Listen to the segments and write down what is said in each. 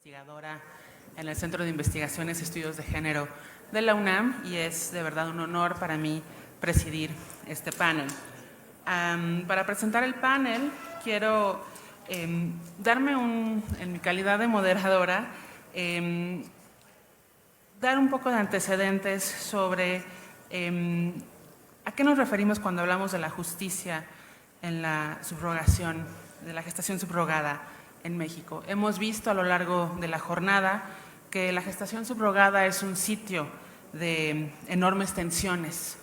investigadora en el Centro de Investigaciones y Estudios de Género de la UNAM y es de verdad un honor para mí presidir este panel. Para presentar el panel quiero darme en mi calidad de moderadora, dar un poco de antecedentes sobre a qué nos referimos cuando hablamos de la justicia en la subrogación, de la gestación subrogada en México. Hemos visto a lo largo de la jornada que la gestación subrogada es un sitio de enormes tensiones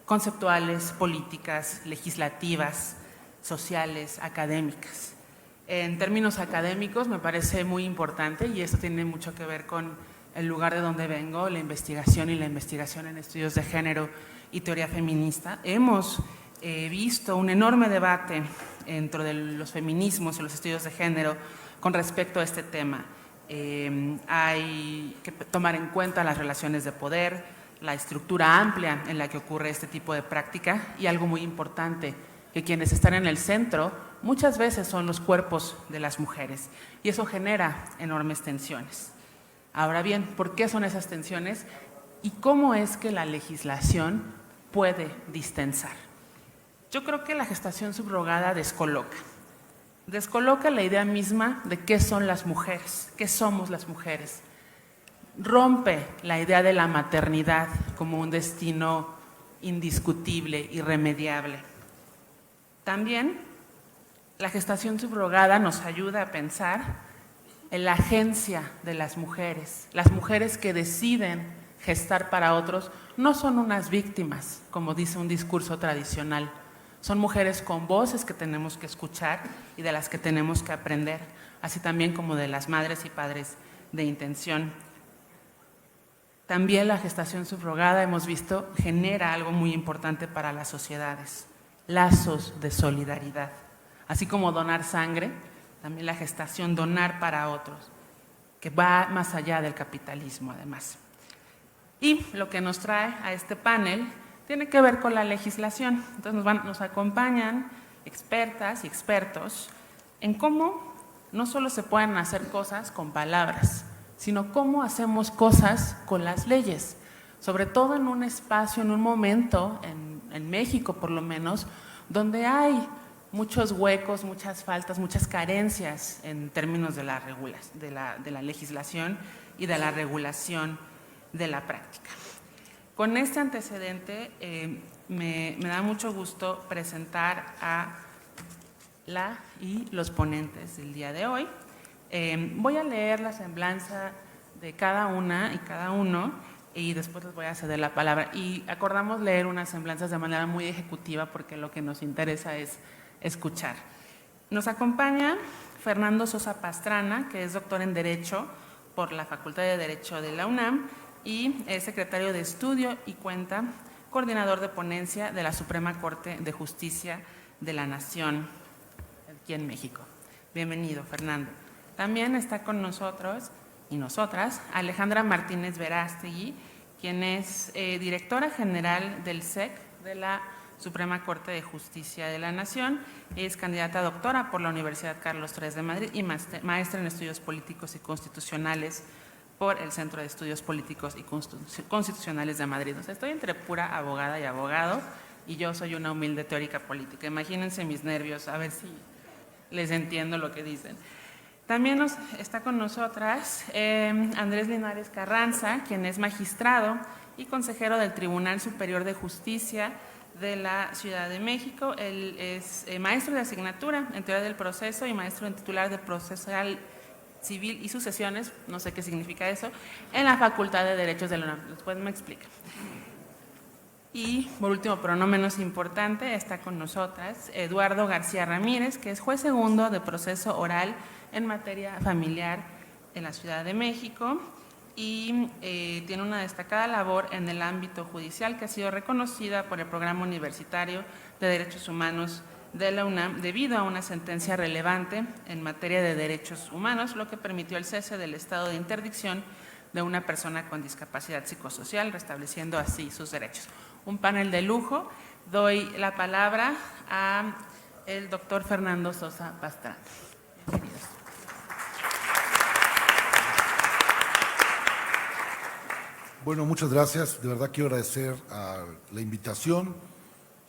conceptuales, políticas, legislativas, sociales, académicas. En términos académicos me parece muy importante, y esto tiene mucho que ver con el lugar de donde vengo, la investigación en estudios de género y teoría feminista. Hemos visto un enorme debate dentro de los feminismos y los estudios de género con respecto a este tema. Hay que tomar en cuenta las relaciones de poder, la estructura amplia en la que ocurre este tipo de práctica y algo muy importante, que quienes están en el centro muchas veces son los cuerpos de las mujeres y eso genera enormes tensiones. Ahora bien, ¿por qué son esas tensiones y cómo es que la legislación puede distensar? Yo creo que la gestación subrogada descoloca la idea misma de qué son las mujeres, qué somos las mujeres. Rompe la idea de la maternidad como un destino indiscutible, irremediable. También la gestación subrogada nos ayuda a pensar en la agencia de las mujeres que deciden gestar para otros no son unas víctimas, como dice un discurso tradicional. Son mujeres con voces que tenemos que escuchar y de las que tenemos que aprender, así también como de las madres y padres de intención. También la gestación subrogada, hemos visto, genera algo muy importante para las sociedades, lazos de solidaridad. Así como donar sangre, también la gestación donar para otros, que va más allá del capitalismo además. Y lo que nos trae a este panel tiene que ver con la legislación. Entonces nos acompañan expertas y expertos en cómo no solo se pueden hacer cosas con palabras, sino cómo hacemos cosas con las leyes, sobre todo en un espacio, en un momento, en México por lo menos, donde hay muchos huecos, muchas faltas, muchas carencias en términos de la legislación y de la regulación de la práctica. Con este antecedente me da mucho gusto presentar a la y los ponentes del día de hoy. Voy a leer la semblanza de cada una y cada uno y después les voy a ceder la palabra. Y acordamos leer unas semblanzas de manera muy ejecutiva porque lo que nos interesa es escuchar. Nos acompaña Fernando Sosa Pastrana, que es doctor en Derecho por la Facultad de Derecho de la UNAM y es secretario de Estudio y Cuenta, coordinador de ponencia de la Suprema Corte de Justicia de la Nación aquí en México. Bienvenido, Fernando. También está con nosotros y nosotras Alejandra Martínez Verástegui, quien es directora general del SEC de la Suprema Corte de Justicia de la Nación, es candidata a doctora por la Universidad Carlos III de Madrid y maestra en Estudios Políticos y Constitucionales por el Centro de Estudios Políticos y Constitucionales de Madrid. O sea, estoy entre pura abogada y abogado y yo soy una humilde teórica política. Imagínense mis nervios, a ver si les entiendo lo que dicen. También está con nosotras Andrés Linares Carranza, quien es magistrado y consejero del Tribunal Superior de Justicia de la Ciudad de México. Él es maestro de asignatura en Teoría del Proceso y maestro en titular de Procesal Civil y Sucesiones, no sé qué significa eso, en la Facultad de Derechos de la UNAM. Después me explica. Y por último, pero no menos importante, está con nosotras Eduardo García Ramírez, que es juez segundo de proceso oral en materia familiar en la Ciudad de México y tiene una destacada labor en el ámbito judicial que ha sido reconocida por el Programa Universitario de Derechos Humanos de la UNAM debido a una sentencia relevante en materia de derechos humanos, lo que permitió el cese del estado de interdicción de una persona con discapacidad psicosocial, restableciendo así sus derechos. Un panel de lujo. Doy la palabra a el doctor Fernando Sosa Pastrana. Bienvenidos. Bueno, muchas gracias. De verdad quiero agradecer a la invitación,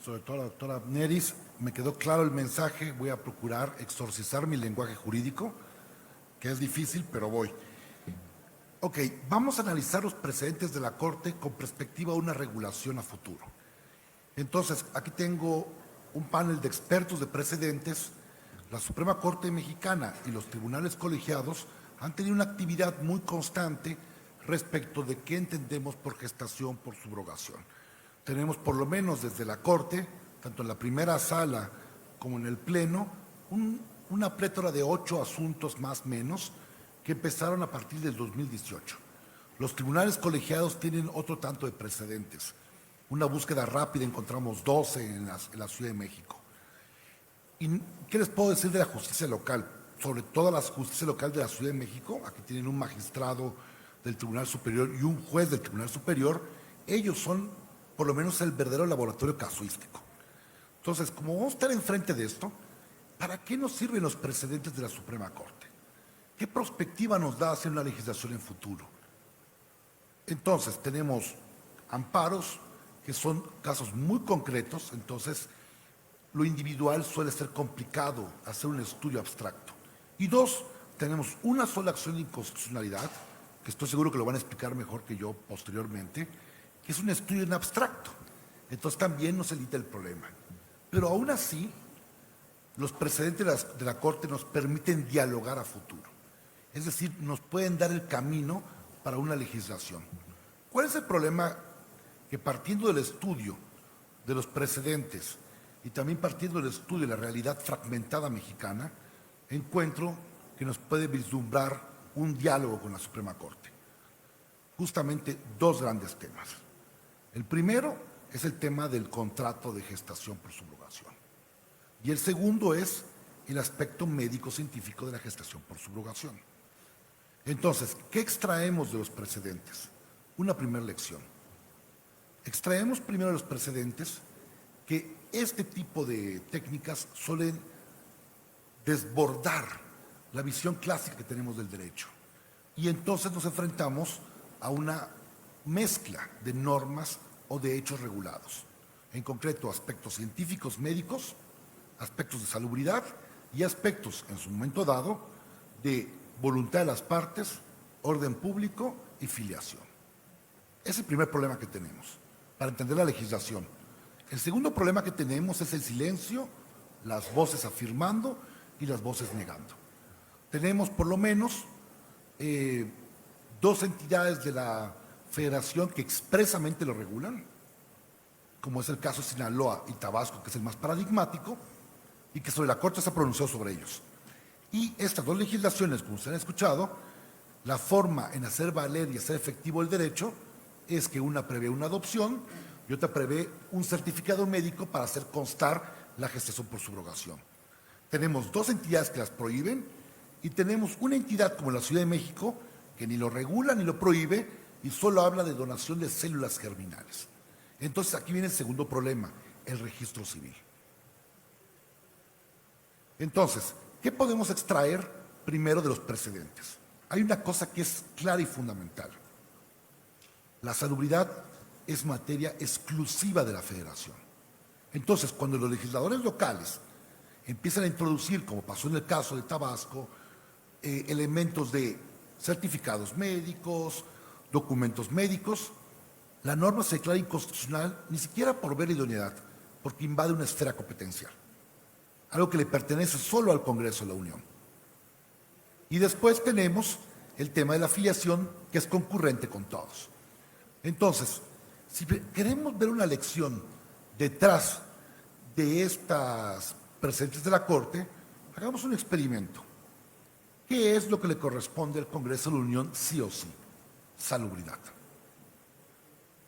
sobre todo a la doctora Neris. Me quedó claro el mensaje. Voy a procurar exorcizar mi lenguaje jurídico, que es difícil, pero voy. Ok, vamos a analizar los precedentes de la Corte con perspectiva a una regulación a futuro. Entonces, aquí tengo un panel de expertos de precedentes. La Suprema Corte Mexicana y los tribunales colegiados han tenido una actividad muy constante respecto de qué entendemos por gestación por subrogación. Tenemos por lo menos desde la Corte, tanto en la primera sala como en el Pleno, una plétora de 8 asuntos más o menos que empezaron a partir del 2018. Los tribunales colegiados tienen otro tanto de precedentes. Una búsqueda rápida encontramos 12 en la Ciudad de México. ¿Y qué les puedo decir de la justicia local? Sobre todo la justicia local de la Ciudad de México, aquí tienen un magistrado del Tribunal Superior y un juez del Tribunal Superior. Ellos son por lo menos el verdadero laboratorio casuístico. Entonces, como vamos a estar enfrente de esto, ¿para qué nos sirven los precedentes de la Suprema Corte? ¿Qué perspectiva nos da hacer una legislación en futuro? Entonces, tenemos amparos, que son casos muy concretos. Entonces, lo individual suele ser complicado hacer un estudio abstracto. Y dos, tenemos una sola acción de inconstitucionalidad, que estoy seguro que lo van a explicar mejor que yo posteriormente, que es un estudio en abstracto. Entonces también nos evita el problema. Pero aún así, los precedentes de la Corte nos permiten dialogar a futuro. Es decir, nos pueden dar el camino para una legislación. ¿Cuál es el problema? Que partiendo del estudio de los precedentes y también partiendo del estudio de la realidad fragmentada mexicana, encuentro que nos puede vislumbrar un diálogo con la Suprema Corte. Justamente dos grandes temas. El primero es el tema del contrato de gestación por subrogación. Y el segundo es el aspecto médico-científico de la gestación por subrogación. Entonces, ¿qué extraemos de los precedentes? Una primera lección. Extraemos primero de los precedentes que este tipo de técnicas suelen desbordar la visión clásica que tenemos del derecho. Y entonces nos enfrentamos a una mezcla de normas o de hechos regulados. En concreto, aspectos científicos médicos, aspectos de salubridad y aspectos, en su momento dado, de voluntad de las partes, orden público y filiación. Ese es el primer problema que tenemos para entender la legislación. El segundo problema que tenemos es el silencio, las voces afirmando y las voces negando. Tenemos por lo menos dos entidades de la Federación que expresamente lo regulan, como es el caso de Sinaloa y Tabasco, que es el más paradigmático, y que sobre la Corte se ha pronunciado sobre ellos. Y estas dos legislaciones, como ustedes han escuchado, la forma en hacer valer y hacer efectivo el derecho es que una prevé una adopción y otra prevé un certificado médico para hacer constar la gestación por subrogación. Tenemos dos entidades que las prohíben y tenemos una entidad como la Ciudad de México que ni lo regula ni lo prohíbe y solo habla de donación de células germinales. Entonces aquí viene el segundo problema, el registro civil. Entonces, ¿qué podemos extraer primero de los precedentes? Hay una cosa que es clara y fundamental. La salubridad es materia exclusiva de la Federación. Entonces, cuando los legisladores locales empiezan a introducir, como pasó en el caso de Tabasco, elementos de certificados médicos, documentos médicos, la norma se declara inconstitucional ni siquiera por ver idoneidad, porque invade una esfera competencial, algo que le pertenece solo al Congreso de la Unión. Y después tenemos el tema de la afiliación, que es concurrente con todos. Entonces, si queremos ver una lección detrás de estas precedentes de la Corte, hagamos un experimento. ¿Qué es lo que le corresponde al Congreso de la Unión sí o sí? Salubridad.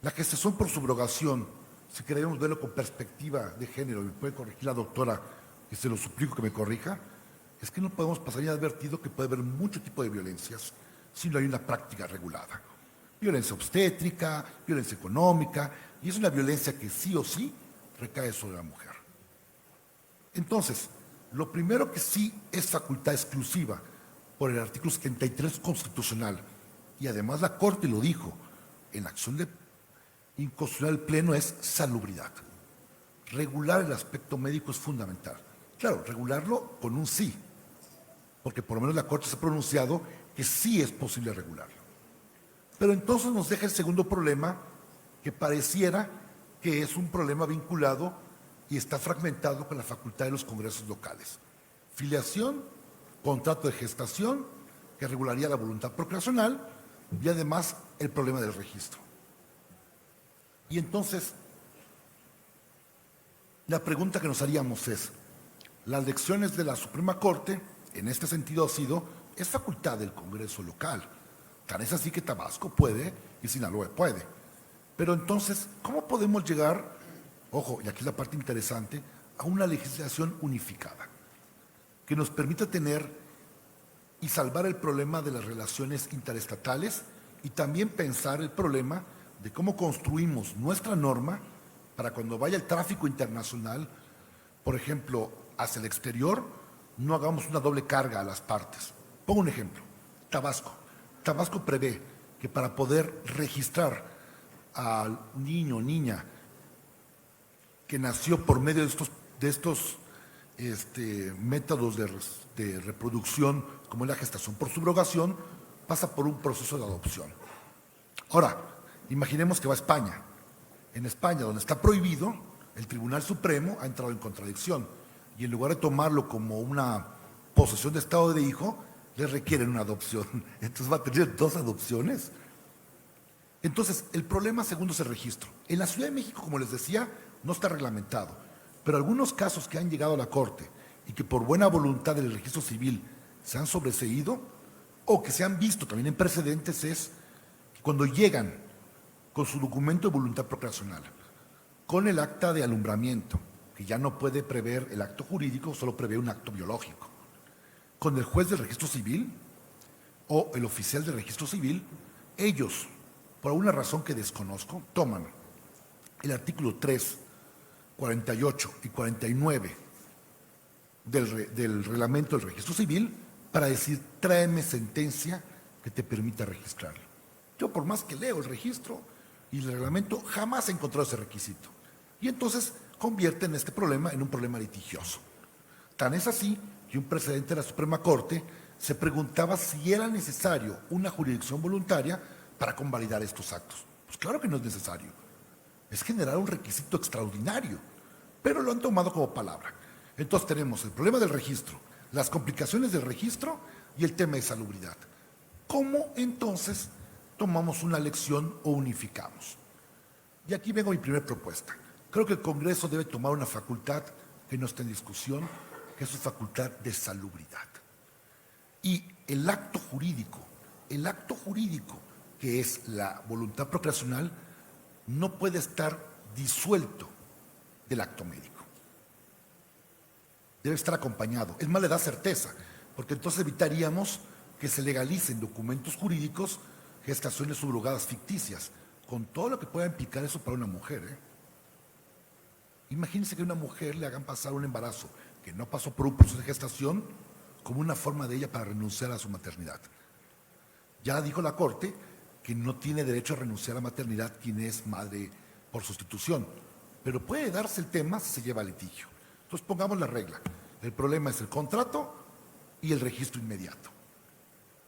La gestación por subrogación, si queremos verlo con perspectiva de género, me puede corregir la doctora, y se lo suplico que me corrija, es que no podemos pasar inadvertido que puede haber mucho tipo de violencias si no hay una práctica regulada. Violencia obstétrica, violencia económica, y es una violencia que sí o sí recae sobre la mujer. Entonces, lo primero que sí es facultad exclusiva por el artículo 73 constitucional, y además la Corte lo dijo, en la acción de inconstitucional pleno es salubridad. Regular el aspecto médico es fundamental. Claro, regularlo con un sí, porque por lo menos la Corte se ha pronunciado que sí es posible regularlo. Pero entonces nos deja el segundo problema, que pareciera que es un problema vinculado y está fragmentado con la facultad de los congresos locales. Filiación, contrato de gestación, que regularía la voluntad procreacional, y además el problema del registro. Y entonces, la pregunta que nos haríamos es, las lecciones de la Suprema Corte, en este sentido ha sido, es facultad del Congreso local. Tan es así que Tabasco puede y Sinaloa puede. Pero entonces, ¿cómo podemos llegar, ojo, y aquí es la parte interesante, a una legislación unificada que nos permita tener y salvar el problema de las relaciones interestatales y también pensar el problema de cómo construimos nuestra norma para cuando vaya el tráfico internacional, por ejemplo, hacia el exterior, no hagamos una doble carga a las partes. Pongo un ejemplo, Tabasco. Tabasco prevé que para poder registrar al niño o niña que nació por medio de estos métodos de reproducción, como es la gestación por subrogación, pasa por un proceso de adopción. Ahora, imaginemos que va a España. En España, donde está prohibido, el Tribunal Supremo ha entrado en contradicción y en lugar de tomarlo como una posesión de estado de hijo, le requieren una adopción. Entonces va a tener 2 adopciones. Entonces, el problema segundo es el registro. En la Ciudad de México, como les decía, no está reglamentado, pero algunos casos que han llegado a la Corte y que por buena voluntad del registro civil se han sobreseído o que se han visto también en precedentes es que cuando llegan con su documento de voluntad procreacional, con el acta de alumbramiento, que ya no puede prever el acto jurídico, solo prevé un acto biológico, con el juez del registro civil o el oficial del registro civil, ellos, por alguna razón que desconozco, toman el artículo 3, 48 y 49 del reglamento del registro civil para decir, tráeme sentencia que te permita registrarlo. Yo por más que leo el registro y el reglamento, jamás he encontrado ese requisito. Y entonces convierten este problema en un problema litigioso. Tan es así que un presidente de la Suprema Corte se preguntaba si era necesario una jurisdicción voluntaria para convalidar estos actos. Pues claro que no es necesario. Es generar un requisito extraordinario, pero lo han tomado como palabra. Entonces tenemos el problema del registro, las complicaciones del registro y el tema de salubridad. ¿Cómo entonces tomamos una lección o unificamos? Y aquí vengo a mi primera propuesta. Creo que el Congreso debe tomar una facultad que no está en discusión, que es su facultad de salubridad. Y el acto jurídico que es la voluntad procreacional, no puede estar disuelto del acto médico. Debe estar acompañado. Es más, le da certeza, porque entonces evitaríamos que se legalicen documentos jurídicos, gestaciones subrogadas ficticias, con todo lo que pueda implicar eso para una mujer. Imagínense que a una mujer le hagan pasar un embarazo que no pasó por un proceso de gestación como una forma de ella para renunciar a su maternidad. Ya dijo la Corte que no tiene derecho a renunciar a la maternidad quien es madre por sustitución, pero puede darse el tema si se lleva a litigio. Entonces pongamos la regla. El problema es el contrato y el registro inmediato.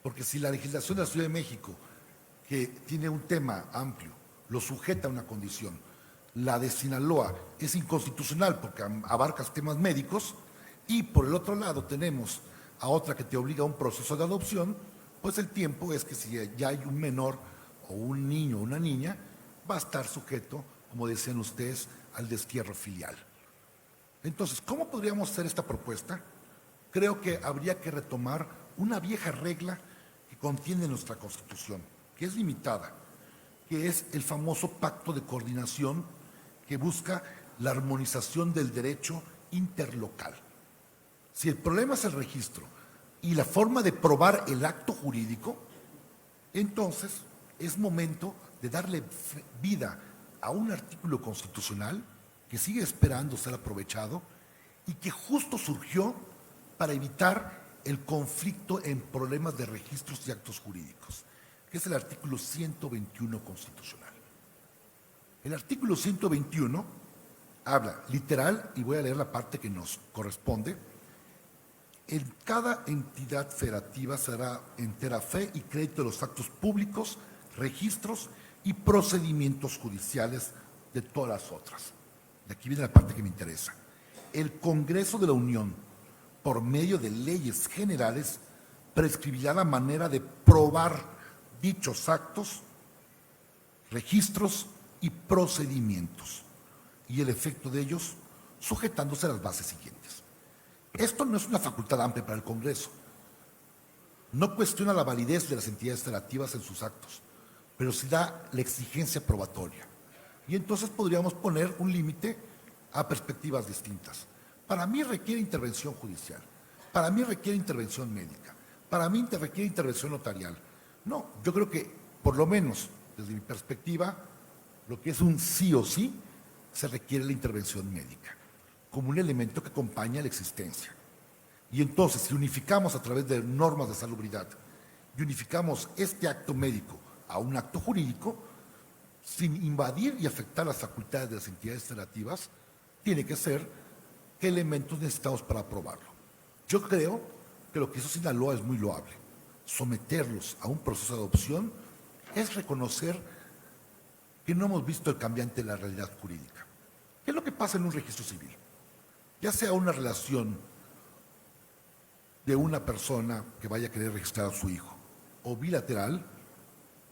Porque si la legislación de la Ciudad de México, que tiene un tema amplio, lo sujeta a una condición, la de Sinaloa es inconstitucional porque abarca temas médicos, y por el otro lado tenemos a otra que te obliga a un proceso de adopción, pues el tiempo es que si ya hay un menor o un niño o una niña, va a estar sujeto, como decían ustedes, al destierro filial. Entonces, ¿cómo podríamos hacer esta propuesta? Creo que habría que retomar una vieja regla que contiene nuestra Constitución, que es limitada, que es el famoso pacto de coordinación que busca la armonización del derecho interlocal. Si el problema es el registro y la forma de probar el acto jurídico, entonces es momento de darle vida a un artículo constitucional que sigue esperando ser aprovechado y que justo surgió para evitar el conflicto en problemas de registros y actos jurídicos, que es el artículo 121 constitucional. El artículo 121 habla literal, y voy a leer la parte que nos corresponde: en cada entidad federativa se dará entera fe y crédito de los actos públicos, registros y procedimientos judiciales de todas las otras. De aquí viene la parte que me interesa. El Congreso de la Unión, por medio de leyes generales, prescribirá la manera de probar dichos actos, registros y procedimientos, y el efecto de ellos sujetándose a las bases siguientes. Esto no es una facultad amplia para el Congreso. No cuestiona la validez de las entidades federativas en sus actos, pero sí da la exigencia probatoria. Y entonces podríamos poner un límite a perspectivas distintas. Para mí requiere intervención judicial, para mí requiere intervención médica, para mí requiere intervención notarial. No, yo creo que, por lo menos desde mi perspectiva, lo que es un sí o sí, se requiere la intervención médica, como un elemento que acompaña la existencia. Y entonces, si unificamos a través de normas de salubridad y unificamos este acto médico a un acto jurídico, sin invadir y afectar las facultades de las entidades federativas, tiene que ser qué elementos necesitamos para aprobarlo. Yo creo que lo que hizo Sinaloa es muy loable. Someterlos a un proceso de adopción es reconocer que no hemos visto el cambiante de la realidad jurídica. ¿Qué es lo que pasa en un registro civil? Ya sea una relación de una persona que vaya a querer registrar a su hijo o bilateral,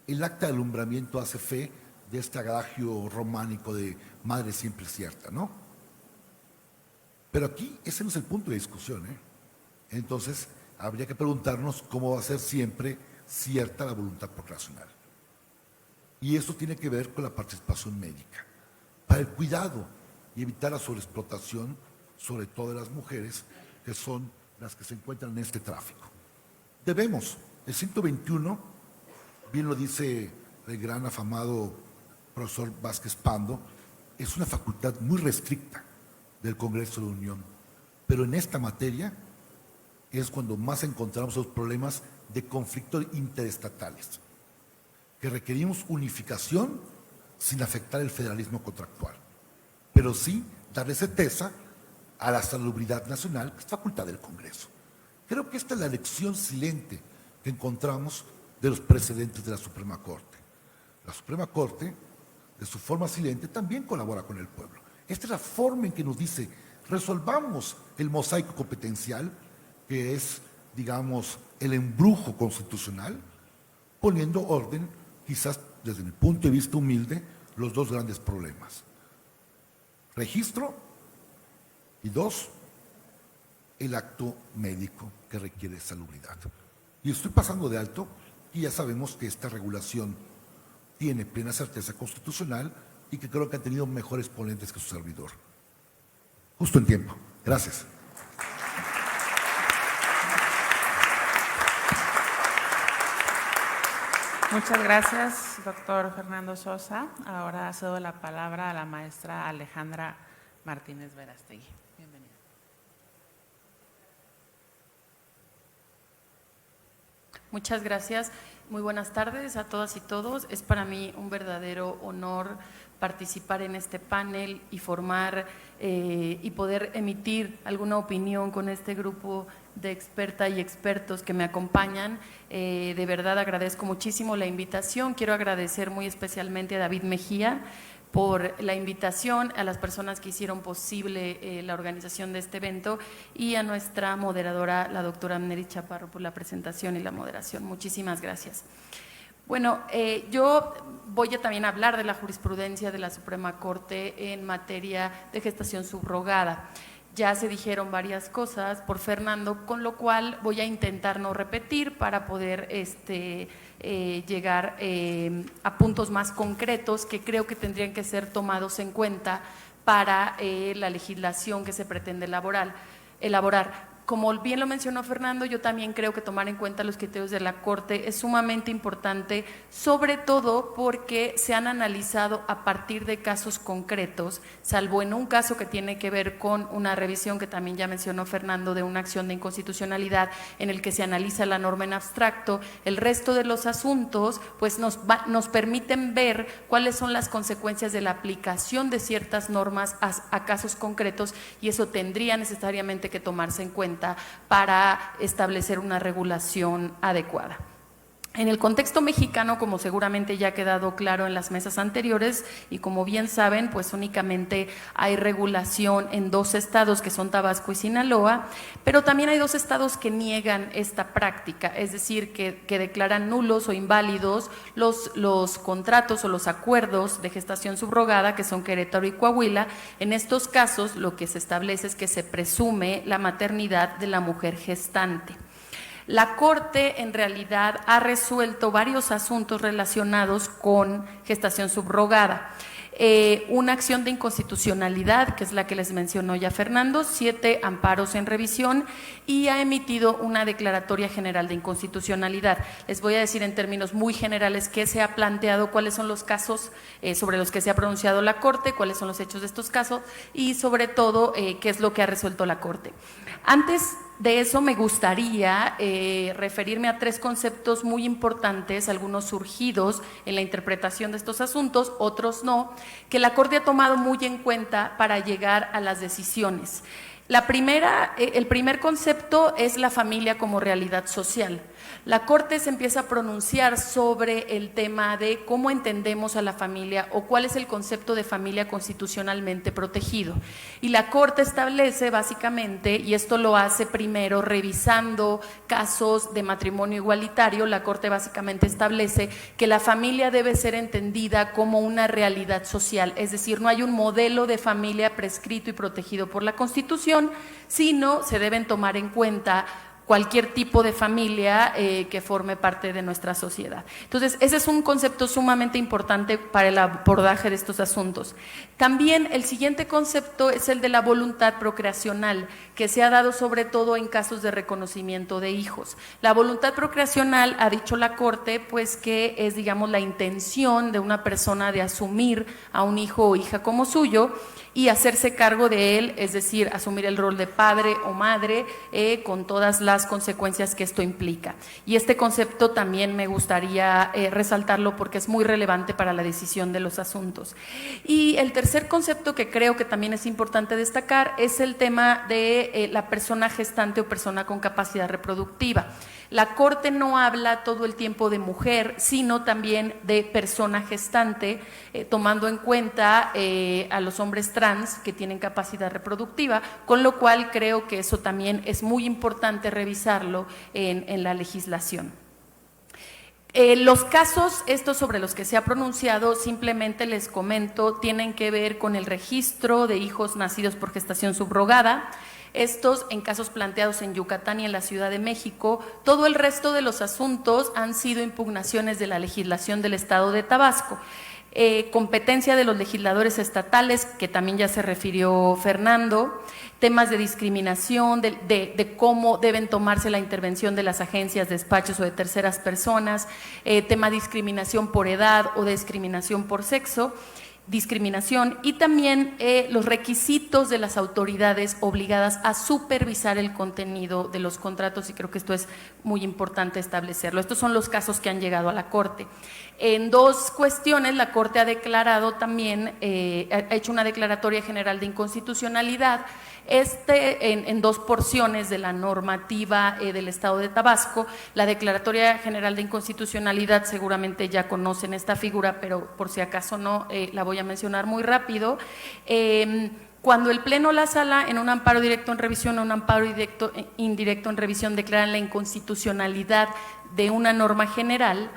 el acta de alumbramiento hace fe de este adagio románico de madre siempre cierta, ¿no? Pero aquí ese no es el punto de discusión, ¿eh? Entonces habría que preguntarnos cómo va a ser siempre cierta la voluntad procreacional. Y eso tiene que ver con la participación médica, para el cuidado y evitar la sobreexplotación, sobre todo de las mujeres, que son las que se encuentran en este tráfico. Debemos, el 121, bien lo dice el gran afamado profesor Vázquez Pando, es una facultad muy restricta del Congreso de la Unión, pero en esta materia es cuando más encontramos los problemas de conflictos interestatales, que requerimos unificación sin afectar el federalismo contractual, pero sí darle certeza a la salubridad nacional, que es facultad del Congreso. Creo que esta es la lección silente que encontramos de los precedentes de la Suprema Corte. La Suprema Corte, de su forma silente, también colabora con el pueblo. Esta es la forma en que nos dice: resolvamos el mosaico competencial, que es, digamos, el embrujo constitucional, poniendo orden, quizás desde mi punto de vista humilde, los dos grandes problemas: registro y dos, el acto médico que requiere salubridad. Y estoy pasando de alto, y ya sabemos que esta regulación tiene plena certeza constitucional y que creo que han tenido mejores ponentes que su servidor. Justo en tiempo. Gracias. Muchas gracias, doctor Fernando Sosa. Ahora cedo la palabra a la maestra Alejandra Martínez Verástegui. Bienvenida. Muchas gracias. Muy buenas tardes a todas y todos. Es para mí un verdadero honor participar en este panel y formar y poder emitir alguna opinión con este grupo de expertas y expertos que me acompañan. De verdad agradezco muchísimo la invitación. Quiero agradecer muy especialmente a David Mejía por la invitación, a las personas que hicieron posible la organización de este evento y a nuestra moderadora, la doctora Nery Chaparro, por la presentación y la moderación. Muchísimas gracias. Bueno, yo voy a también hablar de la jurisprudencia de la Suprema Corte en materia de gestación subrogada. Ya se dijeron varias cosas por Fernando, con lo cual voy a intentar no repetir para poder llegar a puntos más concretos que creo que tendrían que ser tomados en cuenta para la legislación que se pretende elaborar. como bien lo mencionó Fernando, yo también creo que tomar en cuenta los criterios de la Corte es sumamente importante, sobre todo porque se han analizado a partir de casos concretos, salvo en un caso que tiene que ver con una revisión que también ya mencionó Fernando de una acción de inconstitucionalidad en el que se analiza la norma en abstracto. El resto de los asuntos pues nos permiten ver cuáles son las consecuencias de la aplicación de ciertas normas a casos concretos, y eso tendría necesariamente que tomarse en cuenta para establecer una regulación adecuada. En el contexto mexicano, como seguramente ya ha quedado claro en las mesas anteriores y como bien saben, pues únicamente hay regulación en 2 estados que son Tabasco y Sinaloa, pero también hay 2 estados que niegan esta práctica, es decir, que declaran nulos o inválidos los contratos o los acuerdos de gestación subrogada, que son Querétaro y Coahuila. En estos casos lo que se establece es que se presume la maternidad de la mujer gestante. La Corte en realidad ha resuelto varios asuntos relacionados con gestación subrogada. Una acción de inconstitucionalidad, que es la que les mencionó ya Fernando, 7 amparos en revisión, y ha emitido una declaratoria general de inconstitucionalidad. Les voy a decir en términos muy generales qué se ha planteado, cuáles son los casos sobre los que se ha pronunciado la Corte, cuáles son los hechos de estos casos y sobre todo qué es lo que ha resuelto la Corte. Antes de eso me gustaría referirme a 3 conceptos muy importantes, algunos surgidos en la interpretación de estos asuntos, otros no, que la Corte ha tomado muy en cuenta para llegar a las decisiones. El primer concepto es la familia como realidad social. La Corte se empieza a pronunciar sobre el tema de cómo entendemos a la familia o cuál es el concepto de familia constitucionalmente protegido. Y la Corte establece básicamente, y esto lo hace primero revisando casos de matrimonio igualitario, la Corte básicamente establece que la familia debe ser entendida como una realidad social, es decir, no hay un modelo de familia prescrito y protegido por la Constitución, sino se deben tomar en cuenta cualquier tipo de familia que forme parte de nuestra sociedad. Entonces, ese es un concepto sumamente importante para el abordaje de estos asuntos. También el siguiente concepto es el de la voluntad procreacional, que se ha dado sobre todo en casos de reconocimiento de hijos. La voluntad procreacional, ha dicho la Corte, pues que es, digamos, la intención de una persona de asumir a un hijo o hija como suyo y hacerse cargo de él, es decir, asumir el rol de padre o madre con todas las consecuencias que esto implica. Y este concepto también me gustaría resaltarlo porque es muy relevante para la decisión de los asuntos. Y el tercer concepto que creo que también es importante destacar es el tema de la persona gestante o persona con capacidad reproductiva. La Corte no habla todo el tiempo de mujer, sino también de persona gestante, tomando en cuenta a los hombres trans que tienen capacidad reproductiva, con lo cual creo que eso también es muy importante revisarlo en la legislación. Los casos estos sobre los que se ha pronunciado, simplemente les comento, tienen que ver con el registro de hijos nacidos por gestación subrogada. Estos en casos planteados en Yucatán y en la Ciudad de México. Todo el resto de los asuntos han sido impugnaciones de la legislación del Estado de Tabasco. Competencia de los legisladores estatales, que también ya se refirió Fernando, temas de discriminación, de cómo deben tomarse la intervención de las agencias, despachos o de terceras personas, tema de discriminación por edad o de discriminación por sexo, discriminación y también los requisitos de las autoridades obligadas a supervisar el contenido de los contratos, y creo que esto es muy importante establecerlo. Estos son los casos que han llegado a la Corte. En 2 cuestiones la Corte ha declarado también, ha hecho una declaratoria general de inconstitucionalidad en 2 porciones de la normativa del Estado de Tabasco. La declaratoria general de inconstitucionalidad, seguramente ya conocen esta figura, pero por si acaso no, la voy a mencionar muy rápido. Cuando el Pleno o la Sala, en un amparo directo en revisión o un amparo indirecto en revisión, declaran la inconstitucionalidad de una norma general,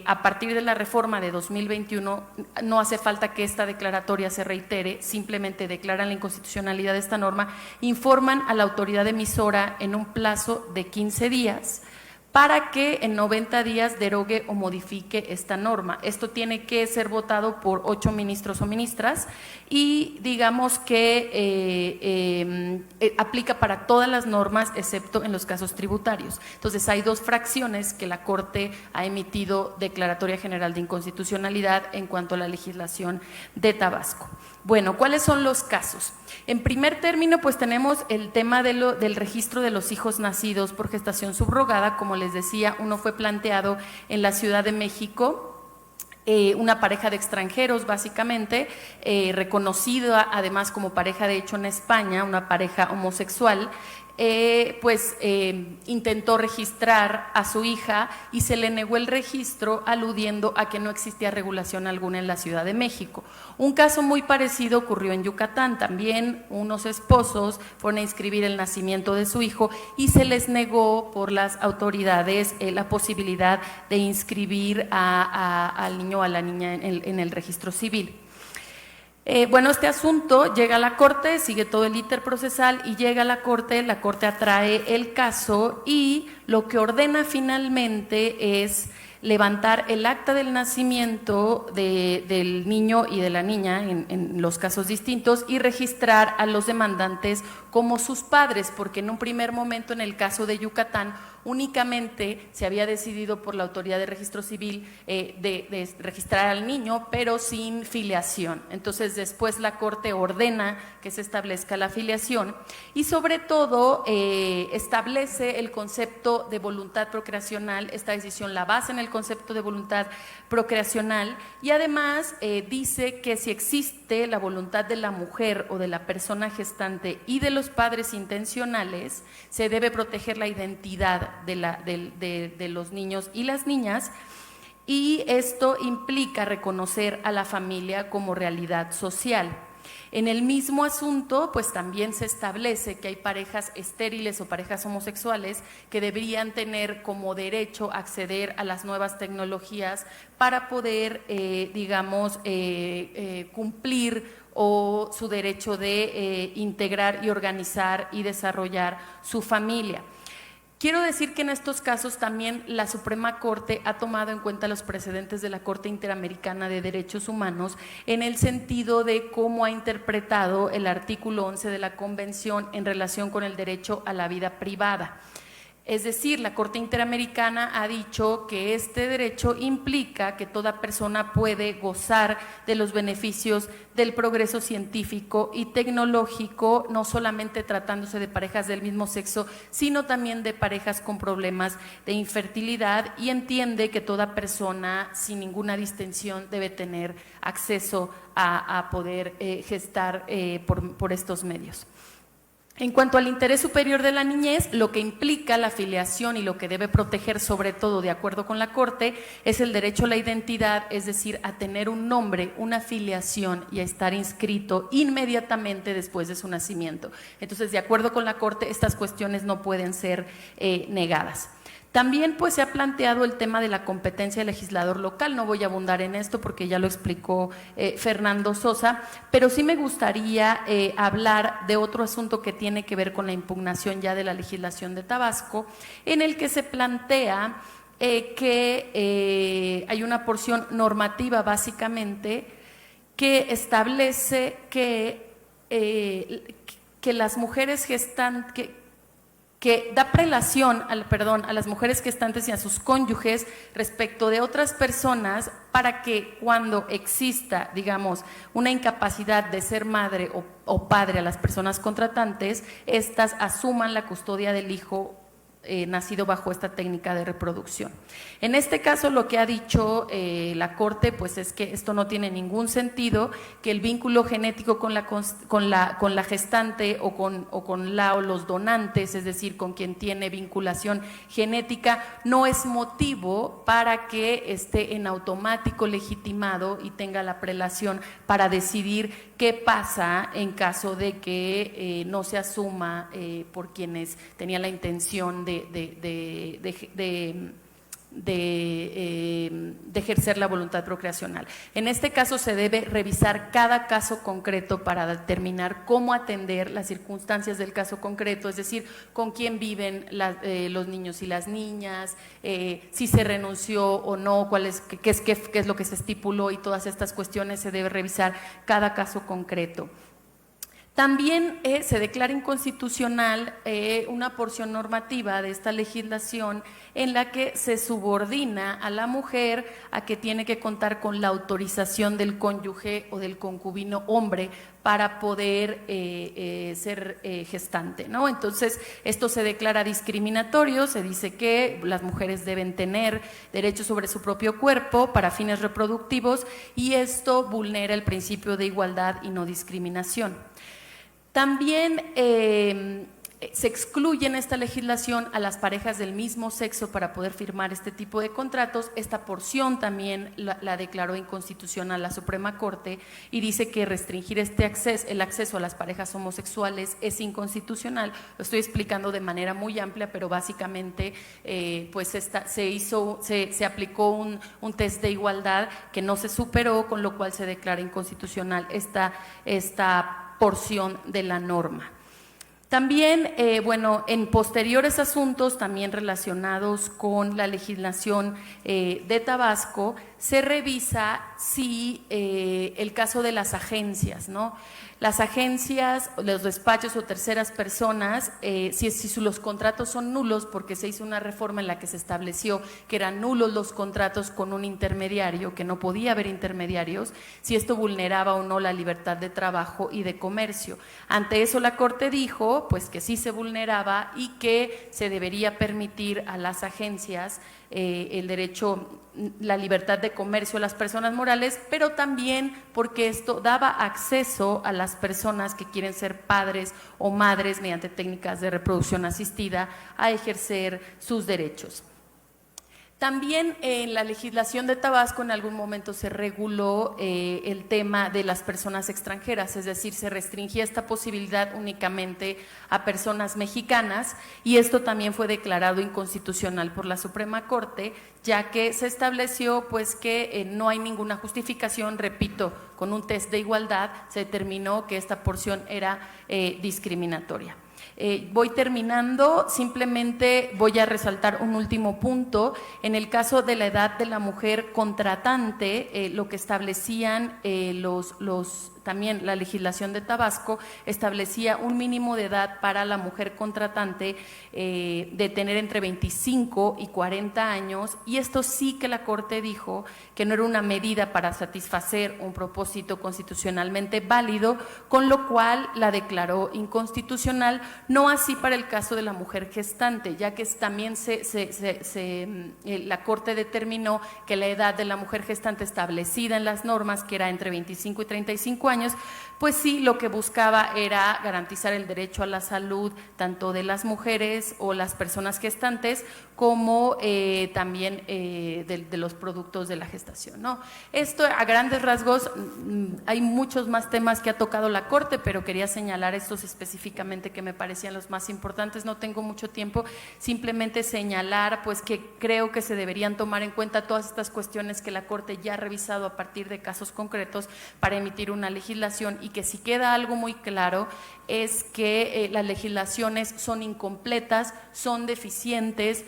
a partir de la reforma de 2021 no hace falta que esta declaratoria se reitere, simplemente declaran la inconstitucionalidad de esta norma, informan a la autoridad emisora en un plazo de 15 días para que en 90 días derogue o modifique esta norma. Esto tiene que ser votado por 8 ministros o ministras y digamos que aplica para todas las normas excepto en los casos tributarios. Entonces hay 2 fracciones que la Corte ha emitido declaratoria general de inconstitucionalidad en cuanto a la legislación de Tabasco. Bueno, ¿cuáles son los casos? En primer término, pues tenemos el tema del registro de los hijos nacidos por gestación subrogada. Como les decía, uno fue planteado en la Ciudad de México, una pareja de extranjeros básicamente, reconocida además como pareja de hecho en España, una pareja homosexual, intentó registrar a su hija y se le negó el registro aludiendo a que no existía regulación alguna en la Ciudad de México. Un caso muy parecido ocurrió en Yucatán. También unos esposos fueron a inscribir el nacimiento de su hijo y se les negó por las autoridades la posibilidad de inscribir al niño o a la niña en el registro civil. Este asunto llega a la Corte, sigue todo el íter procesal y llega a la Corte atrae el caso y lo que ordena finalmente es levantar el acta del nacimiento del niño y de la niña en los casos distintos y registrar a los demandantes como sus padres, porque en un primer momento en el caso de Yucatán únicamente se había decidido por la autoridad de registro civil de registrar al niño, pero sin filiación. Entonces después la Corte ordena que se establezca la filiación y sobre todo establece el concepto de voluntad procreacional. Esta decisión la basa en el concepto de voluntad procreacional y además dice que si existe la voluntad de la mujer o de la persona gestante y de los padres intencionales, se debe proteger la identidad de los niños y las niñas, y esto implica reconocer a la familia como realidad social. En el mismo asunto, pues también se establece que hay parejas estériles o parejas homosexuales que deberían tener como derecho acceder a las nuevas tecnologías para poder, cumplir o su derecho de integrar y organizar y desarrollar su familia. Quiero decir que en estos casos también la Suprema Corte ha tomado en cuenta los precedentes de la Corte Interamericana de Derechos Humanos en el sentido de cómo ha interpretado el artículo 11 de la Convención en relación con el derecho a la vida privada. Es decir, la Corte Interamericana ha dicho que este derecho implica que toda persona puede gozar de los beneficios del progreso científico y tecnológico, no solamente tratándose de parejas del mismo sexo, sino también de parejas con problemas de infertilidad, y entiende que toda persona, sin ninguna distinción, debe tener acceso a poder gestar por estos medios. En cuanto al interés superior de la niñez, lo que implica la filiación y lo que debe proteger, sobre todo de acuerdo con la Corte, es el derecho a la identidad, es decir, a tener un nombre, una filiación y a estar inscrito inmediatamente después de su nacimiento. Entonces, de acuerdo con la Corte, estas cuestiones no pueden ser negadas. También pues se ha planteado el tema de la competencia del legislador local. No voy a abundar en esto porque ya lo explicó Fernando Sosa, pero sí me gustaría hablar de otro asunto que tiene que ver con la impugnación ya de la legislación de Tabasco, en el que se plantea que hay una porción normativa básicamente que establece que las mujeres gestantes, que da prelación a las mujeres gestantes y a sus cónyuges respecto de otras personas para que cuando exista, digamos, una incapacidad de ser madre o padre a las personas contratantes, éstas asuman la custodia del hijo nacido bajo esta técnica de reproducción. En este caso, lo que ha dicho la Corte pues es que esto no tiene ningún sentido, que el vínculo genético con la gestante o con los donantes, es decir, con quien tiene vinculación genética, no es motivo para que esté en automático legitimado y tenga la prelación para decidir qué pasa en caso de que no se asuma por quienes tenían la intención de ejercer la voluntad procreacional. En este caso se debe revisar cada caso concreto para determinar cómo atender las circunstancias del caso concreto, es decir, con quién viven los niños y las niñas, si se renunció o no, qué es lo que se estipuló, y todas estas cuestiones se debe revisar cada caso concreto. También se declara inconstitucional una porción normativa de esta legislación en la que se subordina a la mujer a que tiene que contar con la autorización del cónyuge o del concubino hombre para poder ser gestante, ¿no? Entonces, esto se declara discriminatorio, se dice que las mujeres deben tener derechos sobre su propio cuerpo para fines reproductivos, y esto vulnera el principio de igualdad y no discriminación. También se excluye en esta legislación a las parejas del mismo sexo para poder firmar este tipo de contratos. Esta porción también la declaró inconstitucional la Suprema Corte, y dice que restringir el acceso a las parejas homosexuales es inconstitucional. Lo estoy explicando de manera muy amplia, pero básicamente pues se aplicó un test de igualdad que no se superó, con lo cual se declara inconstitucional esta porción de la norma. También, en posteriores asuntos, también relacionados con la legislación de Tabasco, se revisa si el caso de las agencias, ¿no? Las agencias, los despachos o terceras personas, si los contratos son nulos, porque se hizo una reforma en la que se estableció que eran nulos los contratos con un intermediario, que no podía haber intermediarios, si esto vulneraba o no la libertad de trabajo y de comercio. Ante eso la Corte dijo pues que sí se vulneraba y que se debería permitir a las agencias el derecho, la libertad de comercio a las personas morales, pero también porque esto daba acceso a las personas que quieren ser padres o madres mediante técnicas de reproducción asistida a ejercer sus derechos. También en la legislación de Tabasco en algún momento se reguló el tema de las personas extranjeras, es decir, se restringía esta posibilidad únicamente a personas mexicanas, y esto también fue declarado inconstitucional por la Suprema Corte, ya que se estableció pues que no hay ninguna justificación, repito, con un test de igualdad se determinó que esta porción era discriminatoria. Voy terminando, simplemente voy a resaltar un último punto. En el caso de la edad de la mujer contratante, lo que establecían también la legislación de Tabasco establecía un mínimo de edad para la mujer contratante de tener entre 25 y 40 años, y esto sí que la Corte dijo que no era una medida para satisfacer un propósito constitucionalmente válido, con lo cual la declaró inconstitucional. No así para el caso de la mujer gestante, ya que también la Corte determinó que la edad de la mujer gestante establecida en las normas, que era entre 25 y 35 años, pues sí, lo que buscaba era garantizar el derecho a la salud tanto de las mujeres o las personas gestantes como también de los productos de la gestación, ¿no? Esto a grandes rasgos, hay muchos más temas que ha tocado la Corte, pero quería señalar estos específicamente que me parecían los más importantes. No tengo mucho tiempo, simplemente señalar pues que creo que se deberían tomar en cuenta todas estas cuestiones que la Corte ya ha revisado a partir de casos concretos para emitir una legislación, y que si queda algo muy claro es que las legislaciones son incompletas, son deficientes,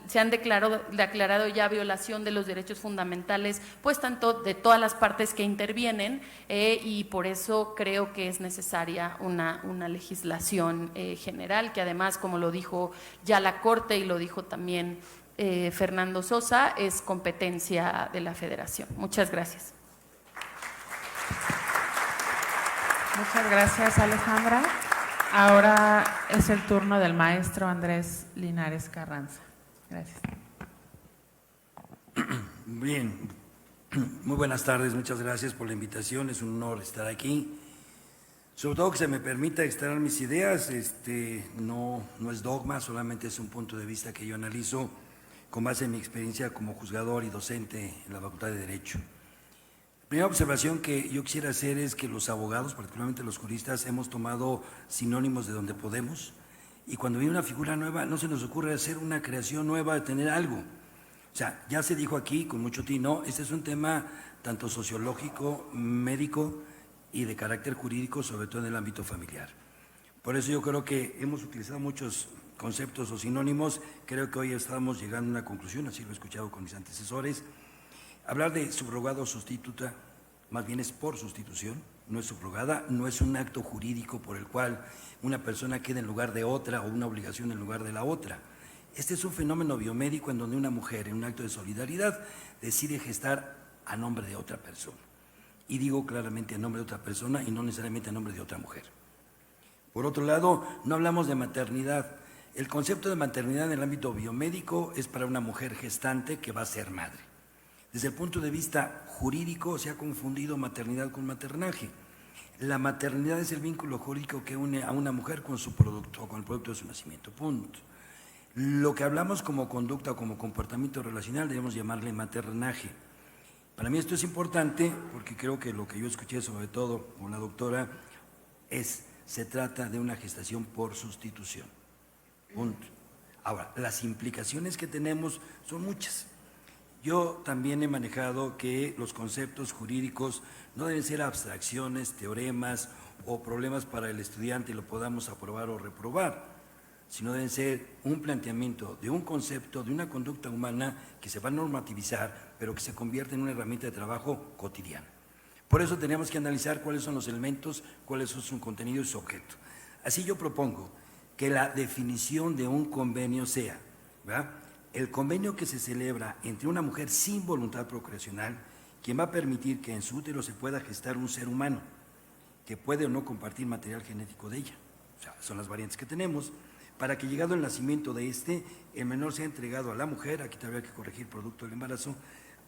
se han declarado ya violación de los derechos fundamentales, pues tanto de todas las partes que intervienen, y por eso creo que es necesaria una legislación general, que además, como lo dijo ya la Corte y lo dijo también Fernando Sosa, es competencia de la Federación. Muchas gracias. Muchas gracias, Alejandra. Ahora es el turno del maestro Andrés Linares Carranza. Gracias. Bien, muy buenas tardes, muchas gracias por la invitación, es un honor estar aquí. Sobre todo que se me permita externar mis ideas, no es dogma, solamente es un punto de vista que yo analizo con base en mi experiencia como juzgador y docente en la Facultad de Derecho. La primera observación que yo quisiera hacer es que los abogados, particularmente los juristas, hemos tomado sinónimos de donde podemos, y cuando viene una figura nueva no se nos ocurre hacer una creación nueva, tener algo. O sea, ya se dijo aquí con mucho tino, este es un tema tanto sociológico, médico y de carácter jurídico, sobre todo en el ámbito familiar. Por eso yo creo que hemos utilizado muchos conceptos o sinónimos, creo que hoy estamos llegando a una conclusión, así lo he escuchado con mis antecesores. Hablar de subrogado o sustituta, más bien es por sustitución, no es subrogada, no es un acto jurídico por el cual una persona queda en lugar de otra o una obligación en lugar de la otra. Este es un fenómeno biomédico en donde una mujer, en un acto de solidaridad, decide gestar a nombre de otra persona. Y digo claramente a nombre de otra persona y no necesariamente a nombre de otra mujer. Por otro lado, no hablamos de maternidad. El concepto de maternidad en el ámbito biomédico es para una mujer gestante que va a ser madre. Desde el punto de vista jurídico se ha confundido maternidad con maternaje. La maternidad es el vínculo jurídico que une a una mujer con su producto o con el producto de su nacimiento, punto. Lo que hablamos como conducta o como comportamiento relacional debemos llamarle maternaje. Para mí esto es importante porque creo que lo que yo escuché sobre todo con la doctora se trata de una gestación por sustitución, punto. Ahora, las implicaciones que tenemos son muchas. Yo también he manejado que los conceptos jurídicos no deben ser abstracciones, teoremas o problemas para el estudiante y lo podamos aprobar o reprobar, sino deben ser un planteamiento de un concepto, de una conducta humana que se va a normativizar, pero que se convierte en una herramienta de trabajo cotidiana. Por eso tenemos que analizar cuáles son los elementos, cuáles son su contenido y su objeto. Así yo propongo que la definición de un convenio sea, ¿verdad?, el convenio que se celebra entre una mujer sin voluntad procreacional, quien va a permitir que en su útero se pueda gestar un ser humano, que puede o no compartir material genético de ella. O sea, son las variantes que tenemos, para que llegado el nacimiento de el menor sea entregado a la mujer, aquí tendría que corregir producto del embarazo,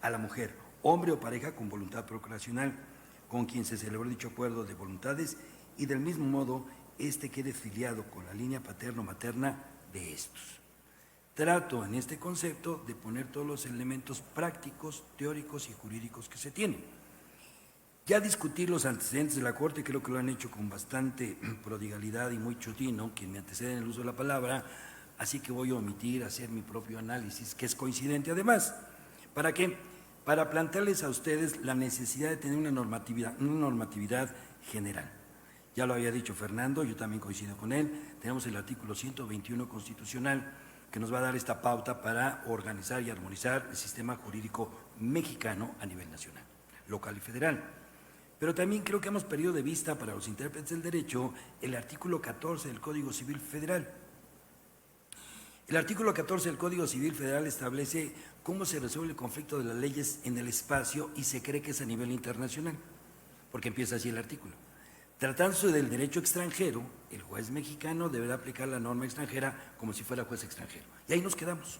a la mujer, hombre o pareja con voluntad procreacional, con quien se celebró dicho acuerdo de voluntades, y del mismo modo, quede filiado con la línea paterno-materna de estos. Trato en este concepto de poner todos los elementos prácticos, teóricos y jurídicos que se tienen. Ya discutir los antecedentes de la Corte, creo que lo han hecho con bastante prodigalidad y muy chotino, quien me antecede en el uso de la palabra, así que voy a omitir hacer mi propio análisis, que es coincidente además. ¿Para qué? Para plantearles a ustedes la necesidad de tener una normatividad general. Ya lo había dicho Fernando, yo también coincido con él, tenemos el artículo 121 constitucional, que nos va a dar esta pauta para organizar y armonizar el sistema jurídico mexicano a nivel nacional, local y federal. Pero también creo que hemos perdido de vista para los intérpretes del derecho el artículo 14 del Código Civil Federal. El artículo 14 del Código Civil Federal establece cómo se resuelve el conflicto de las leyes en el espacio y se cree que es a nivel internacional, porque empieza así el artículo. Tratándose del derecho extranjero, el juez mexicano deberá aplicar la norma extranjera como si fuera juez extranjero. Y ahí nos quedamos.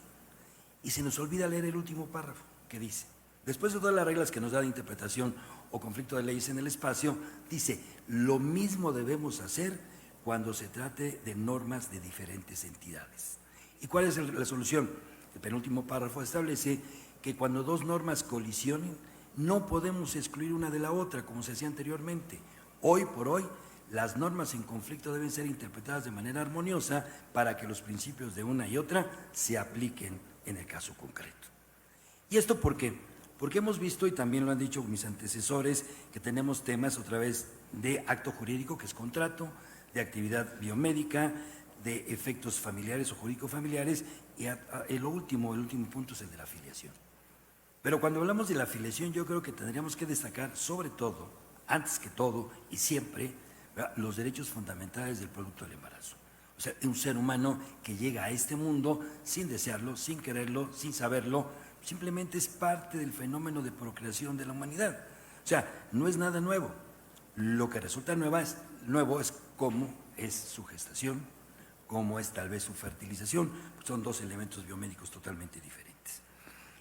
Y se nos olvida leer el último párrafo que dice, después de todas las reglas que nos da de interpretación o conflicto de leyes en el espacio, dice, lo mismo debemos hacer cuando se trate de normas de diferentes entidades. ¿Y cuál es la solución? El penúltimo párrafo establece que cuando dos normas colisionen, no podemos excluir una de la otra, como se hacía anteriormente. Hoy por hoy, las normas en conflicto deben ser interpretadas de manera armoniosa para que los principios de una y otra se apliquen en el caso concreto. ¿Y esto por qué? Porque hemos visto, y también lo han dicho mis antecesores, que tenemos temas otra vez de acto jurídico, que es contrato, de actividad biomédica, de efectos familiares o jurídico-familiares, y el último punto es el de la afiliación. Pero cuando hablamos de la afiliación, yo creo que tendríamos que destacar sobre todo, antes que todo y siempre, ¿verdad?, los derechos fundamentales del producto del embarazo. O sea, un ser humano que llega a este mundo sin desearlo, sin quererlo, sin saberlo, simplemente es parte del fenómeno de procreación de la humanidad. O sea, no es nada nuevo. Lo que resulta nuevo es cómo es su gestación, cómo es tal vez su fertilización. Son dos elementos biomédicos totalmente diferentes.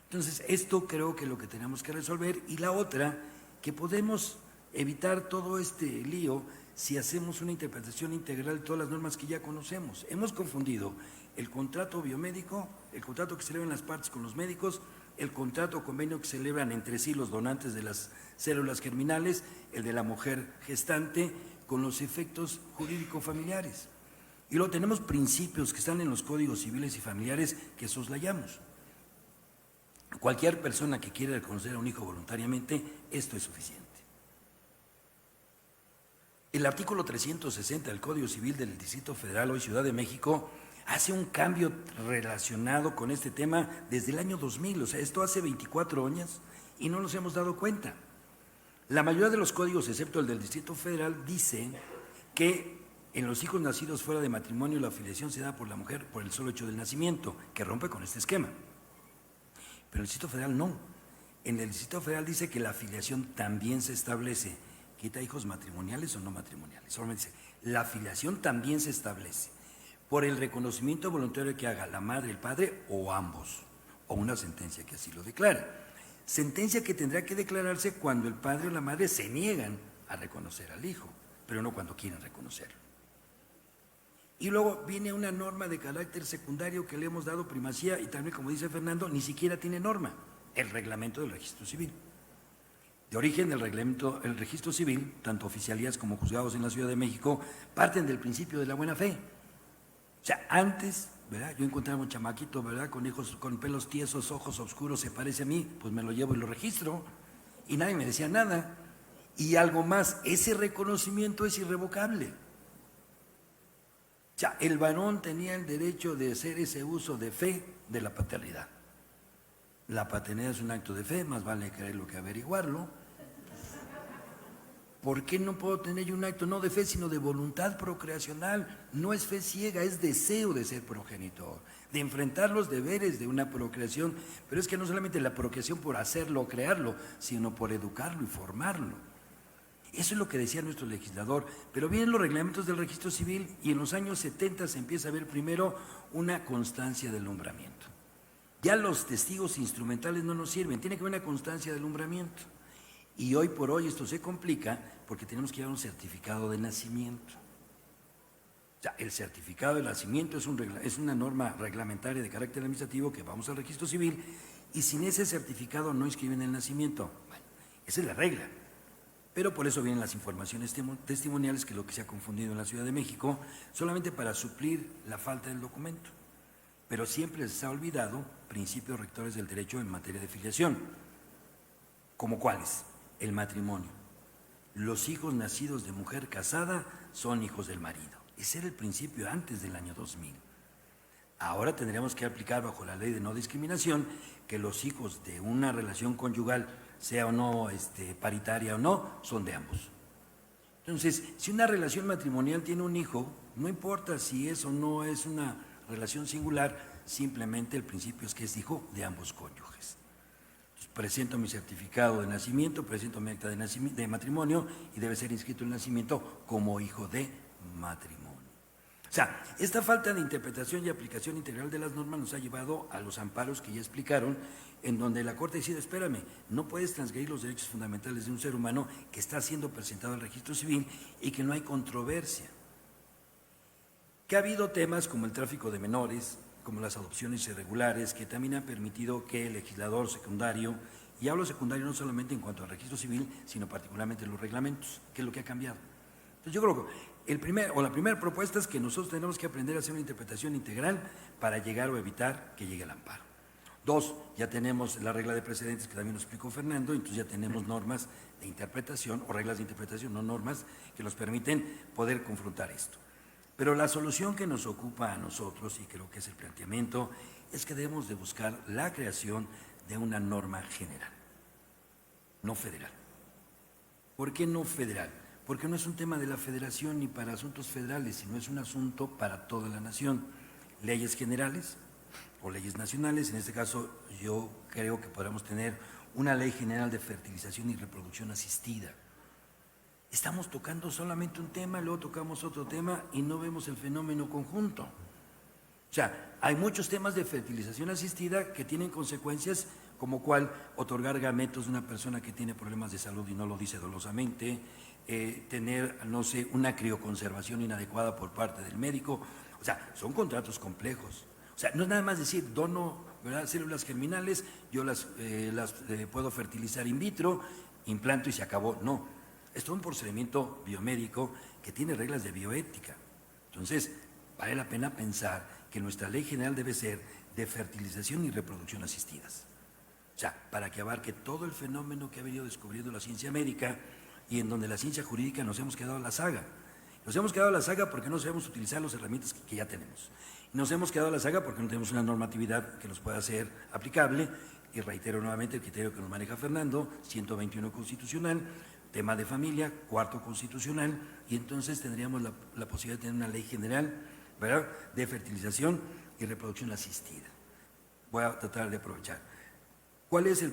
Entonces, esto creo que es lo que tenemos que resolver. Y la otra, que podemos evitar todo este lío si hacemos una interpretación integral de todas las normas que ya conocemos. Hemos confundido el contrato biomédico, el contrato que celebran las partes con los médicos, el contrato o convenio que celebran entre sí los donantes de las células germinales, el de la mujer gestante, con los efectos jurídico-familiares. Y luego tenemos principios que están en los códigos civiles y familiares que soslayamos. cualquier persona que quiera reconocer a un hijo voluntariamente, esto es suficiente. El artículo 360 del Código Civil del Distrito Federal, hoy Ciudad de México, hace un cambio relacionado con este tema desde el año 2000, o sea, esto hace 24 años y no nos hemos dado cuenta. La mayoría de los códigos, excepto el del Distrito Federal, dicen que en los hijos nacidos fuera de matrimonio la filiación se da por la mujer por el solo hecho del nacimiento, que rompe con este esquema. Pero el Distrito Federal no. En el Distrito Federal dice que la filiación también se establece. ¿Quita hijos matrimoniales o no matrimoniales? Solamente dice, la filiación también se establece por el reconocimiento voluntario que haga la madre, el padre o ambos, o una sentencia que así lo declara. Sentencia que tendrá que declararse cuando el padre o la madre se niegan a reconocer al hijo, pero no cuando quieren reconocerlo. Y luego viene una norma de carácter secundario que le hemos dado primacía y también, como dice Fernando, ni siquiera tiene norma, el reglamento del registro civil. De origen, el registro civil, tanto oficialías como juzgados en la Ciudad de México, parten del principio de la buena fe. O sea, antes, ¿verdad? Yo encontraba un chamaquito, ¿verdad? Con hijos, con pelos tiesos, ojos oscuros, se parece a mí, pues me lo llevo y lo registro, y nadie me decía nada. Y algo más, ese reconocimiento es irrevocable. O sea, el varón tenía el derecho de hacer ese uso de fe de la paternidad. La paternidad es un acto de fe, más vale creerlo que averiguarlo. ¿Por qué no puedo tener yo un acto no de fe, sino de voluntad procreacional? No es fe ciega, es deseo de ser progenitor, de enfrentar los deberes de una procreación, pero es que no solamente la procreación por hacerlo o crearlo, sino por educarlo y formarlo. Eso es lo que decía nuestro legislador, pero vienen los reglamentos del registro civil y en los años 70 se empieza a ver primero una constancia de alumbramiento. Ya los testigos instrumentales no nos sirven, tiene que haber una constancia de alumbramiento. Y hoy por hoy esto se complica porque tenemos que llevar un certificado de nacimiento. O sea, el certificado de nacimiento es una norma reglamentaria de carácter administrativo que vamos al registro civil y sin ese certificado no inscriben el nacimiento. Bueno, esa es la regla. Pero por eso vienen las informaciones testimoniales, que es lo que se ha confundido en la Ciudad de México, solamente para suplir la falta del documento. Pero siempre les ha olvidado principios rectores del derecho en materia de filiación. ¿Como cuáles? El matrimonio. Los hijos nacidos de mujer casada son hijos del marido. Ese era el principio antes del año 2000. Ahora tendríamos que aplicar bajo la ley de no discriminación que los hijos de una relación conyugal, sea o no paritaria o no, son de ambos. Entonces, si una relación matrimonial tiene un hijo, no importa si es o no es una relación singular, simplemente el principio es que es hijo de ambos cónyuges. Entonces, presento mi certificado de nacimiento, presento mi acta de matrimonio y debe ser inscrito el nacimiento como hijo de matrimonio. O sea, esta falta de interpretación y aplicación integral de las normas nos ha llevado a los amparos que ya explicaron, en donde la Corte decide, espérame, no puedes transgredir los derechos fundamentales de un ser humano que está siendo presentado al registro civil y que no hay controversia. Que ha habido temas como el tráfico de menores, como las adopciones irregulares, que también han permitido que el legislador secundario, y hablo secundario no solamente en cuanto al registro civil, sino particularmente en los reglamentos, que es lo que ha cambiado. Entonces yo creo que la primera propuesta es que nosotros tenemos que aprender a hacer una interpretación integral para llegar o evitar que llegue el amparo. 2, ya tenemos la regla de precedentes que también nos explicó Fernando, entonces ya tenemos normas de interpretación o reglas de interpretación, no normas, que nos permiten poder confrontar esto. Pero la solución que nos ocupa a nosotros, y creo que es el planteamiento, es que debemos de buscar la creación de una norma general, no federal. ¿Por qué no federal? Porque no es un tema de la federación ni para asuntos federales, sino es un asunto para toda la nación. Leyes generales o leyes nacionales, en este caso yo creo que podamos tener una ley general de fertilización y reproducción asistida. Estamos tocando solamente un tema, luego tocamos otro tema y no vemos el fenómeno conjunto. O sea, hay muchos temas de fertilización asistida que tienen consecuencias como cuál otorgar gametos de una persona que tiene problemas de salud y no lo dice dolosamente, tener, no sé, una crioconservación inadecuada por parte del médico. O sea, son contratos complejos. O sea, no es nada más decir, dono, ¿verdad?, células germinales, yo las puedo fertilizar in vitro, implanto y se acabó. No, es todo un procedimiento biomédico que tiene reglas de bioética. Entonces, vale la pena pensar que nuestra ley general debe ser de fertilización y reproducción asistidas. O sea, para que abarque todo el fenómeno que ha venido descubriendo la ciencia médica y en donde la ciencia jurídica nos hemos quedado a la saga. Nos hemos quedado a la saga porque no sabemos utilizar las herramientas que ya tenemos. Nos hemos quedado a la saga porque no tenemos una normatividad que nos pueda ser aplicable. Y reitero nuevamente el criterio que nos maneja Fernando, 121 constitucional, tema de familia, 4º constitucional, y entonces tendríamos la posibilidad de tener una ley general, ¿verdad?, de fertilización y reproducción asistida. Voy a tratar de aprovechar. ¿Cuál es el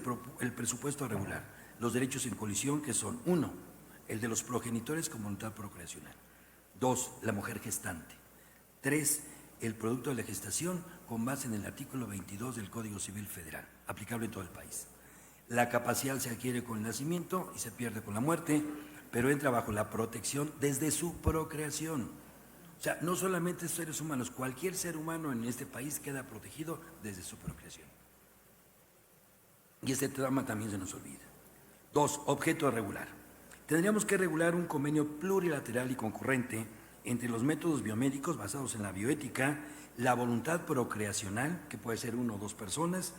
presupuesto a regular? Los derechos en colisión, que son: 1, el de los progenitores con voluntad procreacional; 2, la mujer gestante; 3, el producto de la gestación con base en el artículo 22 del Código Civil Federal, aplicable en todo el país. La capacidad se adquiere con el nacimiento y se pierde con la muerte, pero entra bajo la protección desde su procreación. O sea, no solamente seres humanos, cualquier ser humano en este país queda protegido desde su procreación. Y este trama también se nos olvida. 2, objeto a regular. Tendríamos que regular un convenio plurilateral y concurrente entre los métodos biomédicos basados en la bioética, la voluntad procreacional, que puede ser 1 o 2 personas,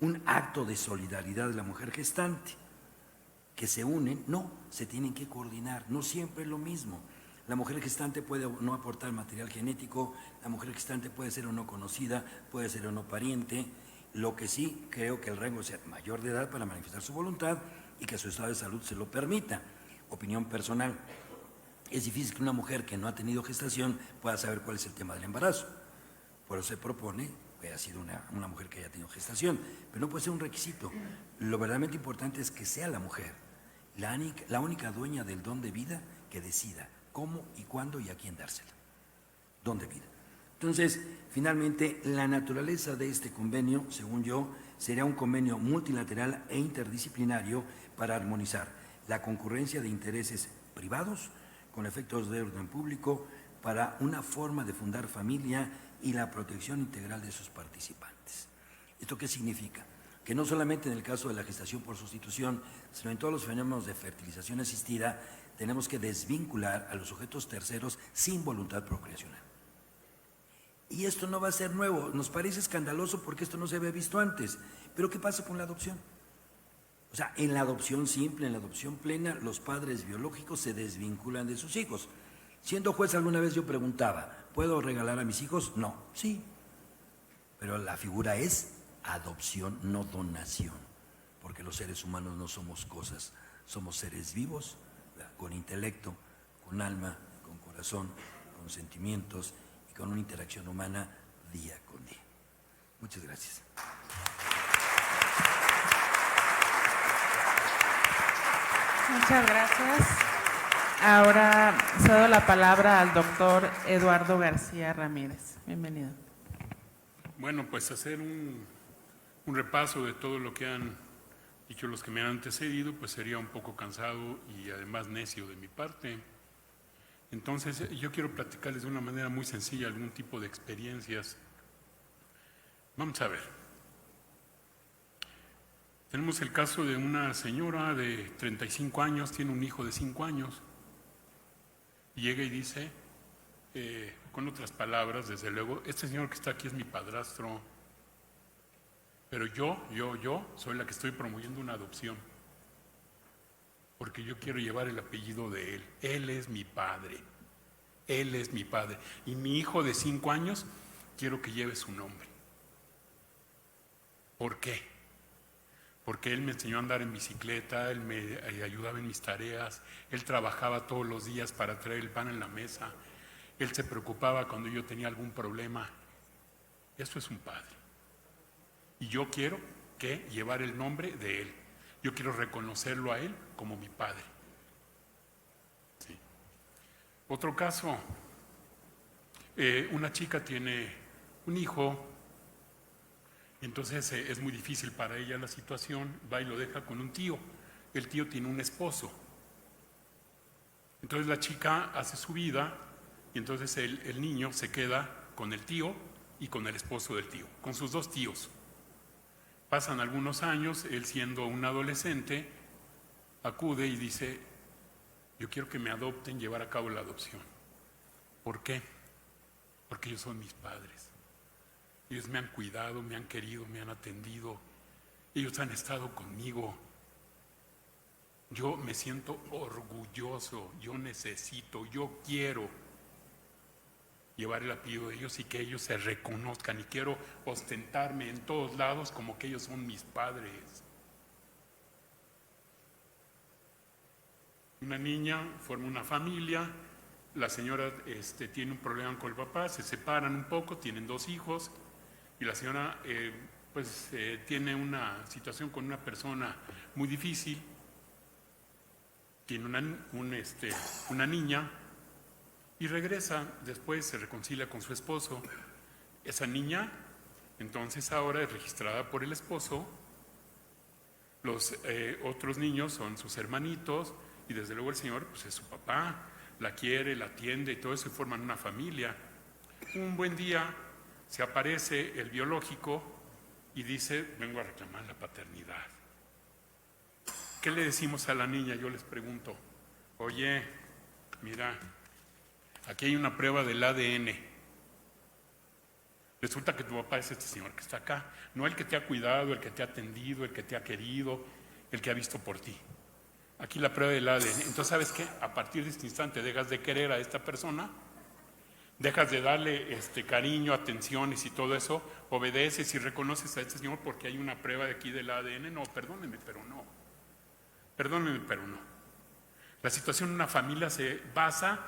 un acto de solidaridad de la mujer gestante, que se unen, no, se tienen que coordinar, no siempre es lo mismo. La mujer gestante puede no aportar material genético, la mujer gestante puede ser o no conocida, puede ser o no pariente. Lo que sí creo que el rango es ser mayor de edad para manifestar su voluntad y que su estado de salud se lo permita. Opinión personal: es difícil que una mujer que no ha tenido gestación pueda saber cuál es el tema del embarazo. Por eso se propone que haya sido una mujer que haya tenido gestación, pero no puede ser un requisito. Lo verdaderamente importante es que sea la mujer la única dueña del don de vida, que decida cómo y cuándo y a quién dársela. Don de vida. Entonces, finalmente, la naturaleza de este convenio, según yo, sería un convenio multilateral e interdisciplinario para armonizar la concurrencia de intereses privados con efectos de orden público para una forma de fundar familia y la protección integral de sus participantes. ¿Esto qué significa? Que no solamente en el caso de la gestación por sustitución, sino en todos los fenómenos de fertilización asistida, tenemos que desvincular a los sujetos terceros sin voluntad procreacional. Y esto no va a ser nuevo, nos parece escandaloso porque esto no se había visto antes. Pero ¿qué pasa con la adopción? O sea, en la adopción simple, en la adopción plena, los padres biológicos se desvinculan de sus hijos. Siendo juez, alguna vez yo preguntaba: ¿puedo regalar a mis hijos? No, sí. Pero la figura es adopción, no donación. Porque los seres humanos no somos cosas, somos seres vivos, con intelecto, con alma, con corazón, con sentimientos y con una interacción humana día con día. Muchas gracias. Muchas gracias. Ahora cedo la palabra al doctor Eduardo García Ramírez. Bienvenido. Bueno, pues hacer un repaso de todo lo que han dicho los que me han antecedido, pues sería un poco cansado y además necio de mi parte. Entonces, yo quiero platicarles de una manera muy sencilla algún tipo de experiencias. Vamos a ver. Tenemos el caso de una señora de 35 años, tiene un hijo de 5 años, y llega y dice, con otras palabras, desde luego: este señor que está aquí es mi padrastro, pero yo soy la que estoy promoviendo una adopción, porque yo quiero llevar el apellido de él. Él es mi padre, y mi hijo de 5 años quiero que lleve su nombre. ¿Por qué? Porque él me enseñó a andar en bicicleta, él me ayudaba en mis tareas, él trabajaba todos los días para traer el pan en la mesa, él se preocupaba cuando yo tenía algún problema. Eso es un padre. Y yo quiero llevar el nombre de él. Yo quiero reconocerlo a él como mi padre. Sí. Otro caso, una chica tiene un hijo. Entonces es muy difícil para ella la situación, va y lo deja con un tío. El tío tiene un esposo. Entonces la chica hace su vida y entonces el niño se queda con el tío y con el esposo del tío, con sus 2 tíos. Pasan algunos años, él siendo un adolescente, acude y dice: yo quiero que me adopten, llevar a cabo la adopción. ¿Por qué? Porque ellos son mis padres. Ellos me han cuidado, me han querido, me han atendido Ellos han estado conmigo. Yo me siento orgulloso, yo necesito, yo quiero llevar el apellido de ellos y que ellos se reconozcan, y quiero ostentarme en todos lados como que ellos son mis padres. Una niña forma una familia, la señora tiene un problema con el papá, se separan un poco, tienen 2 hijos, y la señora tiene una situación con una persona muy difícil, tiene una niña, y regresa, después se reconcilia con su esposo. Esa niña entonces ahora es registrada por el esposo, los otros niños son sus hermanitos, y desde luego el señor pues es su papá, la quiere, la atiende y todo eso, y forman una familia. Un buen día se aparece el biológico y dice: vengo a reclamar la paternidad. ¿Qué le decimos a la niña? Yo les pregunto: oye, mira, aquí hay una prueba del ADN. Resulta que tu papá es este señor que está acá, no el que te ha cuidado, el que te ha atendido, el que te ha querido, el que ha visto por ti. Aquí la prueba del ADN. Entonces, ¿sabes qué? A partir de este instante dejas de querer a esta persona, dejas de darle cariño, atenciones y todo eso, obedeces y reconoces a este señor porque hay una prueba de aquí del ADN. No, perdónenme, pero no. Perdónenme, pero no. La situación en una familia se basa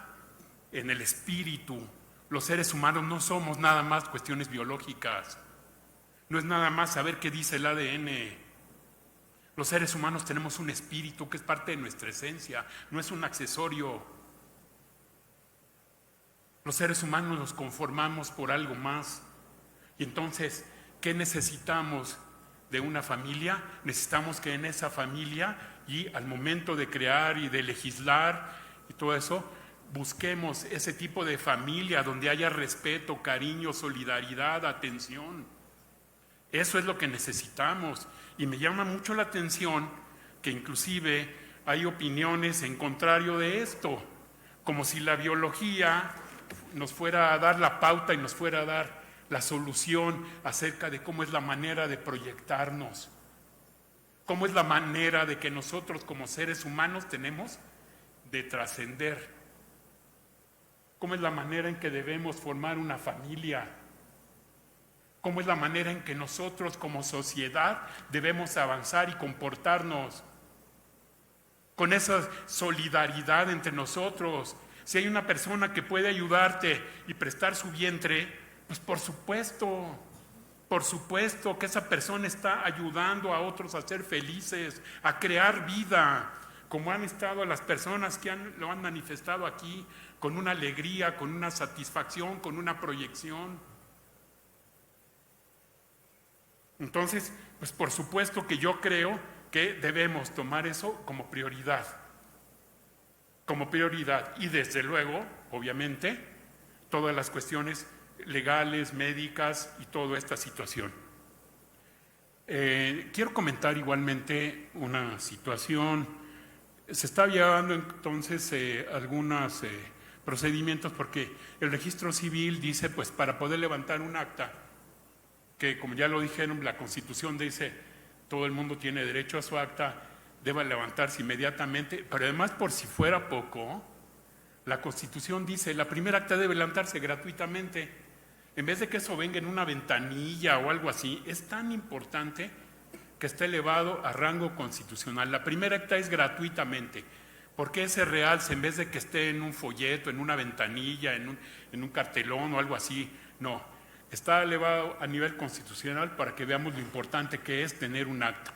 en el espíritu. Los seres humanos no somos nada más cuestiones biológicas. No es nada más saber qué dice el ADN. Los seres humanos tenemos un espíritu que es parte de nuestra esencia, no es un accesorio. Los seres humanos nos conformamos por algo más. Y entonces, ¿qué necesitamos de una familia? Necesitamos que en esa familia, y al momento de crear y de legislar y todo eso, busquemos ese tipo de familia donde haya respeto, cariño, solidaridad, atención. Eso es lo que necesitamos. Y me llama mucho la atención que inclusive hay opiniones en contrario de esto, como si la biología nos fuera a dar la pauta y nos fuera a dar la solución acerca de cómo es la manera de proyectarnos, cómo es la manera de que nosotros como seres humanos tenemos de trascender, cómo es la manera en que debemos formar una familia, cómo es la manera en que nosotros como sociedad debemos avanzar y comportarnos con esa solidaridad entre nosotros. Si hay una persona que puede ayudarte y prestar su vientre, pues por supuesto que esa persona está ayudando a otros a ser felices, a crear vida, como han estado las personas que lo han manifestado aquí, con una alegría, con una satisfacción, con una proyección. Entonces, pues por supuesto que yo creo que debemos tomar eso como prioridad, y desde luego, obviamente, todas las cuestiones legales, médicas y toda esta situación. Quiero comentar igualmente una situación. Se está llevando entonces algunos procedimientos, porque el registro civil dice, pues para poder levantar un acta, que como ya lo dijeron, la Constitución dice todo el mundo tiene derecho a su acta, debe levantarse inmediatamente, pero además, por si fuera poco, la Constitución dice la primera acta debe levantarse gratuitamente. En vez de que eso venga en una ventanilla o algo así, es tan importante que esté elevado a rango constitucional. La primera acta es gratuitamente, porque ese realce, en vez de que esté en un folleto, en una ventanilla, en un cartelón o algo así, no. Está elevado a nivel constitucional para que veamos lo importante que es tener un acta.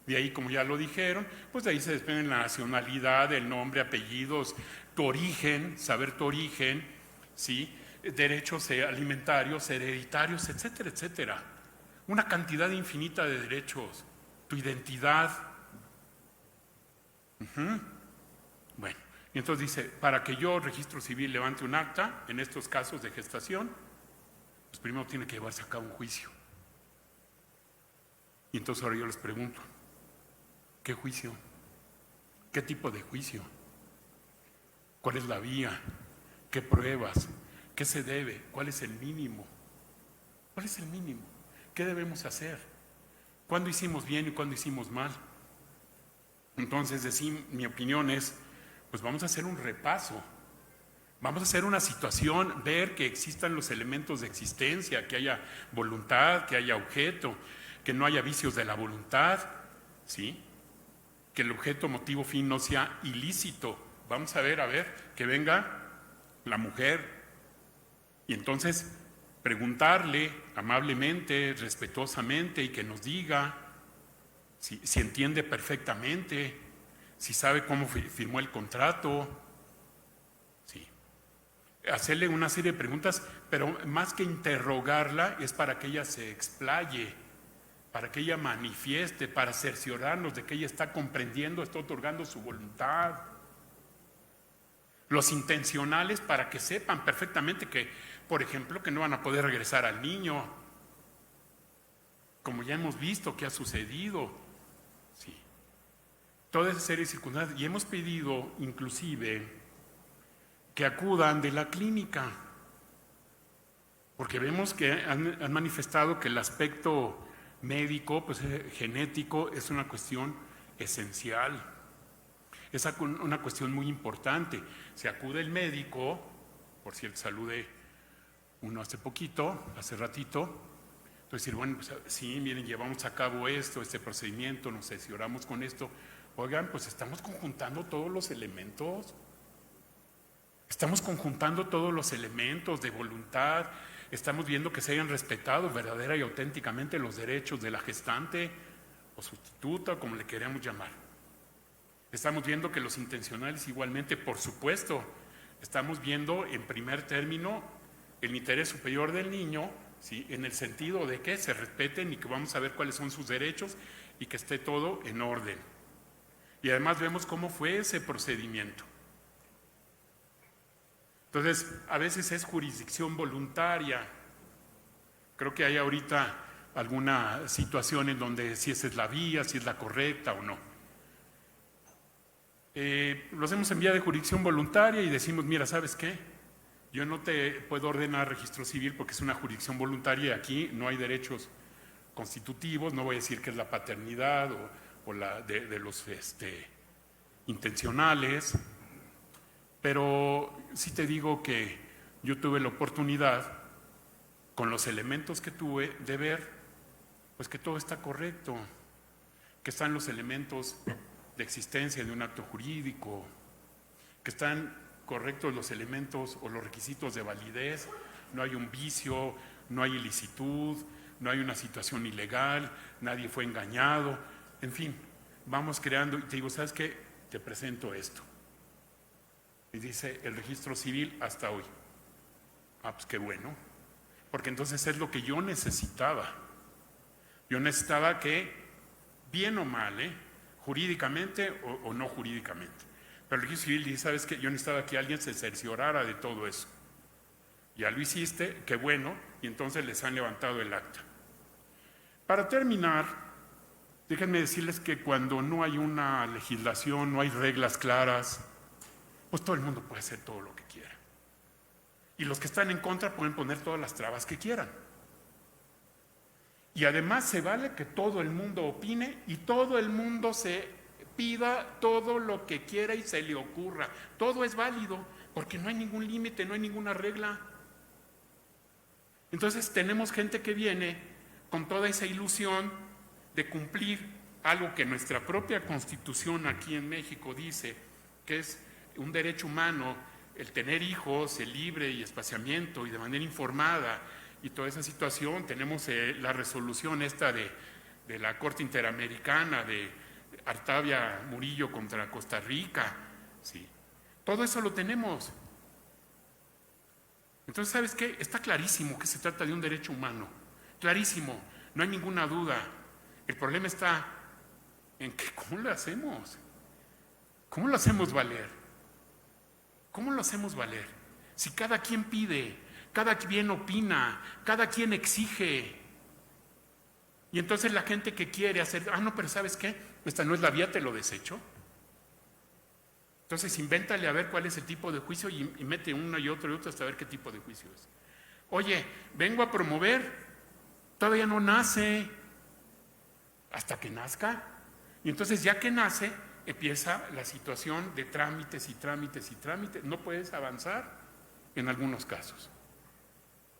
De ahí, como ya lo dijeron, pues de ahí se desprenden la nacionalidad, el nombre, apellidos, tu origen, saber tu origen, ¿sí? Derechos alimentarios, hereditarios, etcétera, etcétera. Una cantidad infinita de derechos, tu identidad. Bueno, y entonces dice, para que yo, registro civil, levante un acta en estos casos de gestación, pues primero tiene que llevarse a cabo un juicio. Y entonces ahora yo les pregunto, ¿qué juicio? ¿Qué tipo de juicio? ¿Cuál es la vía? ¿Qué pruebas? ¿Qué se debe? ¿Cuál es el mínimo? ¿Cuál es el mínimo? ¿Qué debemos hacer? ¿Cuándo hicimos bien y cuándo hicimos mal? Entonces, mi opinión es, pues vamos a hacer un repaso. Vamos a hacer una situación, ver que existan los elementos de existencia, que haya voluntad, que haya objeto, que no haya vicios de la voluntad, ¿sí? Que el objeto, motivo, fin no sea ilícito. Vamos a ver, que venga la mujer y entonces preguntarle amablemente, respetuosamente y que nos diga si entiende perfectamente, si sabe cómo firmó el contrato, sí. Hacerle una serie de preguntas, pero más que interrogarla es para que ella se explaye, para que ella manifieste, para cerciorarnos de que ella está comprendiendo, está otorgando su voluntad. Los intencionales para que sepan perfectamente que, por ejemplo, que no van a poder regresar al niño, como ya hemos visto que ha sucedido. Sí. Toda esa serie de circunstancias. Y hemos pedido, inclusive, que acudan de la clínica, porque vemos que han manifestado que el aspecto médico, pues genético, es una cuestión esencial. Es una cuestión muy importante. Se acude el médico, por cierto, saludé uno hace ratito. Entonces decir, bueno, pues sí, miren, llevamos a cabo este procedimiento, nos cercioramos con esto. Oigan, pues estamos conjuntando todos los elementos. Estamos conjuntando todos los elementos de voluntad. Estamos viendo que se hayan respetado verdadera y auténticamente los derechos de la gestante o sustituta, como le queramos llamar. Estamos viendo que los intencionales igualmente, por supuesto, estamos viendo en primer término el interés superior del niño, ¿sí? En el sentido de que se respeten y que vamos a ver cuáles son sus derechos y que esté todo en orden. Y además vemos cómo fue ese procedimiento. Entonces, a veces es jurisdicción voluntaria. Creo que hay ahorita alguna situación en donde si esa es la vía, si es la correcta o no. Lo hacemos en vía de jurisdicción voluntaria y decimos, mira, ¿sabes qué? Yo no te puedo ordenar registro civil porque es una jurisdicción voluntaria y aquí no hay derechos constitutivos, no voy a decir que es la paternidad o la de los intencionales, pero sí te digo que yo tuve la oportunidad, con los elementos que tuve, de ver pues que todo está correcto, que están los elementos de existencia de un acto jurídico, que están correctos los elementos o los requisitos de validez, no hay un vicio, no hay ilicitud, no hay una situación ilegal, nadie fue engañado, en fin, vamos creando y te digo, ¿sabes qué? Te presento esto. Y dice el registro civil hasta hoy. Ah, pues qué bueno, porque entonces es lo que yo necesitaba. Yo necesitaba que, bien o mal, jurídicamente o no jurídicamente, pero el registro civil dice, ¿sabes qué? Yo necesitaba que alguien se cerciorara de todo eso. Ya lo hiciste, qué bueno, y entonces les han levantado el acta. Para terminar, déjenme decirles que cuando no hay una legislación, no hay reglas claras, pues todo el mundo puede hacer todo lo que quiera. Y los que están en contra pueden poner todas las trabas que quieran. Y además se vale que todo el mundo opine y todo el mundo se pida todo lo que quiera y se le ocurra. Todo es válido porque no hay ningún límite, no hay ninguna regla. Entonces tenemos gente que viene con toda esa ilusión de cumplir algo que nuestra propia Constitución aquí en México dice que es un derecho humano, el tener hijos, el libre y espaciamiento y de manera informada y toda esa situación. Tenemos la resolución esta de la Corte Interamericana de Artavia Murillo contra Costa Rica, ¿sí? Todo eso lo tenemos. Entonces, ¿sabes qué? Está clarísimo que se trata de un derecho humano, clarísimo, no hay ninguna duda. El problema está en que ¿cómo lo hacemos? ¿Cómo lo hacemos valer? ¿Cómo lo hacemos valer? Si cada quien pide, cada quien opina, cada quien exige. Y entonces la gente que quiere hacer, no, pero ¿sabes qué? Esta no es la vía, te lo desecho. Entonces invéntale a ver cuál es el tipo de juicio y mete uno y otro hasta ver qué tipo de juicio es. Oye, vengo a promover, todavía no nace. hasta que nazca. Y entonces ya que nace, empieza la situación de trámites y trámites y trámites. No puedes avanzar en algunos casos.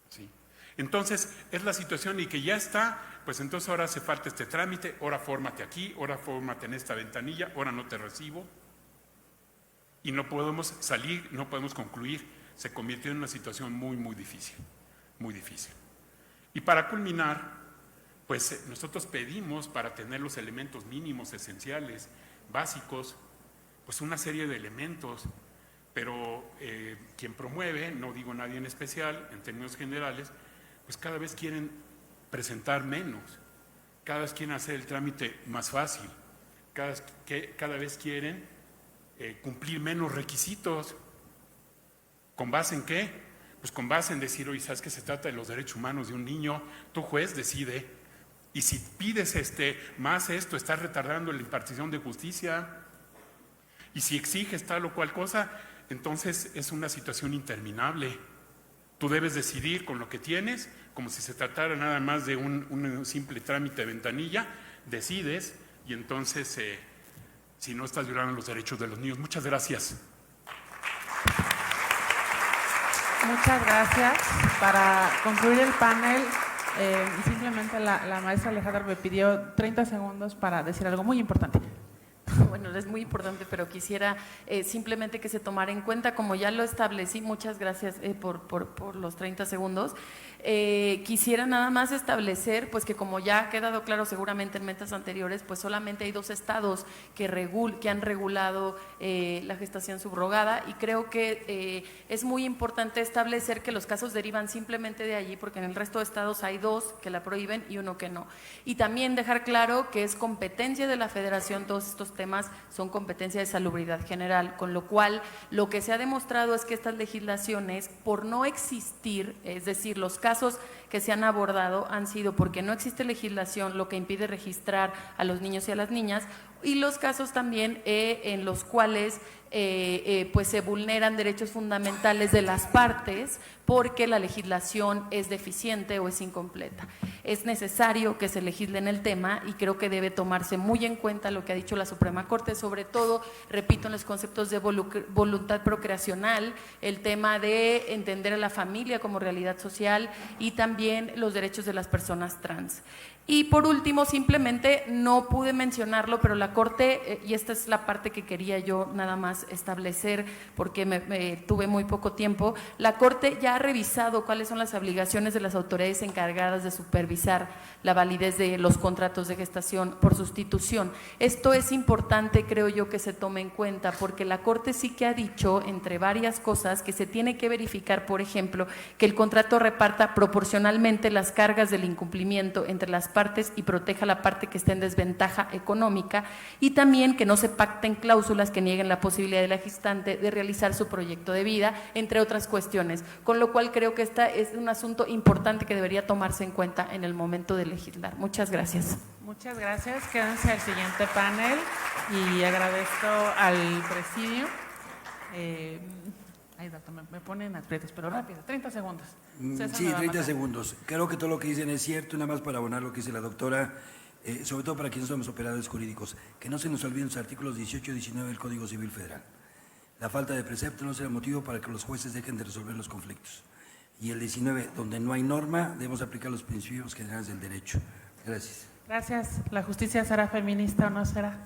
¿Sí? Entonces es la situación y que ya está, pues entonces ahora hace falta este trámite, ahora fórmate aquí, ahora fórmate en esta ventanilla, ahora no te recibo. Y no podemos salir, no podemos concluir. Se convirtió en una situación muy, muy difícil, muy difícil. Y para culminar, pues nosotros pedimos para tener los elementos mínimos, esenciales, básicos, pues una serie de elementos, pero quien promueve, no digo nadie en especial, en términos generales, pues cada vez quieren presentar menos, cada vez quieren hacer el trámite más fácil, cada vez quieren cumplir menos requisitos. ¿Con base en qué? Pues con base en decir, oye, ¿sabes que se trata de los derechos humanos de un niño? Tu juez decide. Y si pides más esto, estás retardando la impartición de justicia. Y si exiges tal o cual cosa, entonces es una situación interminable. Tú debes decidir con lo que tienes, como si se tratara nada más de un simple trámite de ventanilla, decides y entonces si no estás violando los derechos de los niños. Muchas gracias. Muchas gracias. Para concluir el panel, simplemente la maestra Alejandra me pidió 30 segundos para decir algo muy importante. Bueno, es muy importante, pero quisiera simplemente que se tomara en cuenta, como ya lo establecí, muchas gracias por los 30 segundos. Quisiera nada más establecer, pues que como ya ha quedado claro seguramente en metas anteriores, pues solamente hay 2 estados que han regulado la gestación subrogada, y creo que es muy importante establecer que los casos derivan simplemente de allí, porque en el resto de estados hay 2 que la prohíben y 1 que no. Y también dejar claro que es competencia de la Federación, todos estos temas son competencia de salubridad general, con lo cual lo que se ha demostrado es que estas legislaciones, por no existir, es decir, los casos que se han abordado han sido porque no existe legislación, lo que impide registrar a los niños y a las niñas, y los casos también en los cuales pues se vulneran derechos fundamentales de las partes porque la legislación es deficiente o es incompleta. Es necesario que se legisle en el tema y creo que debe tomarse muy en cuenta lo que ha dicho la Suprema Corte, sobre todo, repito, en los conceptos de voluntad procreacional, el tema de entender a la familia como realidad social y también los derechos de las personas trans. Y por último, simplemente no pude mencionarlo, pero la Corte, y esta es la parte que quería yo nada más establecer porque tuve muy poco tiempo, la Corte ya ha revisado cuáles son las obligaciones de las autoridades encargadas de supervisar la validez de los contratos de gestación por sustitución. Esto es importante, creo yo, que se tome en cuenta, porque la Corte sí que ha dicho, entre varias cosas, que se tiene que verificar, por ejemplo, que el contrato reparta proporcionalmente las cargas del incumplimiento entre las partes y proteja la parte que esté en desventaja económica, y también que no se pacten cláusulas que nieguen la posibilidad de la gestante de realizar su proyecto de vida, entre otras cuestiones, con lo cual creo que este es un asunto importante que debería tomarse en cuenta en el momento de legislar. Muchas gracias. Muchas gracias. Quédense al siguiente panel y agradezco al presidio. Ay, doctor, me ponen aprietos, pero rápido, 30 segundos. César Sí, me va a 30 matar. segundos. Creo que todo lo que dicen es cierto, nada más para abonar lo que dice la doctora, sobre todo para quienes somos operadores jurídicos, que no se nos olviden los artículos 18 y 19 del Código Civil Federal. La falta de precepto no será motivo para que los jueces dejen de resolver los conflictos. Y el 19, donde no hay norma, debemos aplicar los principios generales del derecho. Gracias. Gracias. ¿La justicia será feminista o no será?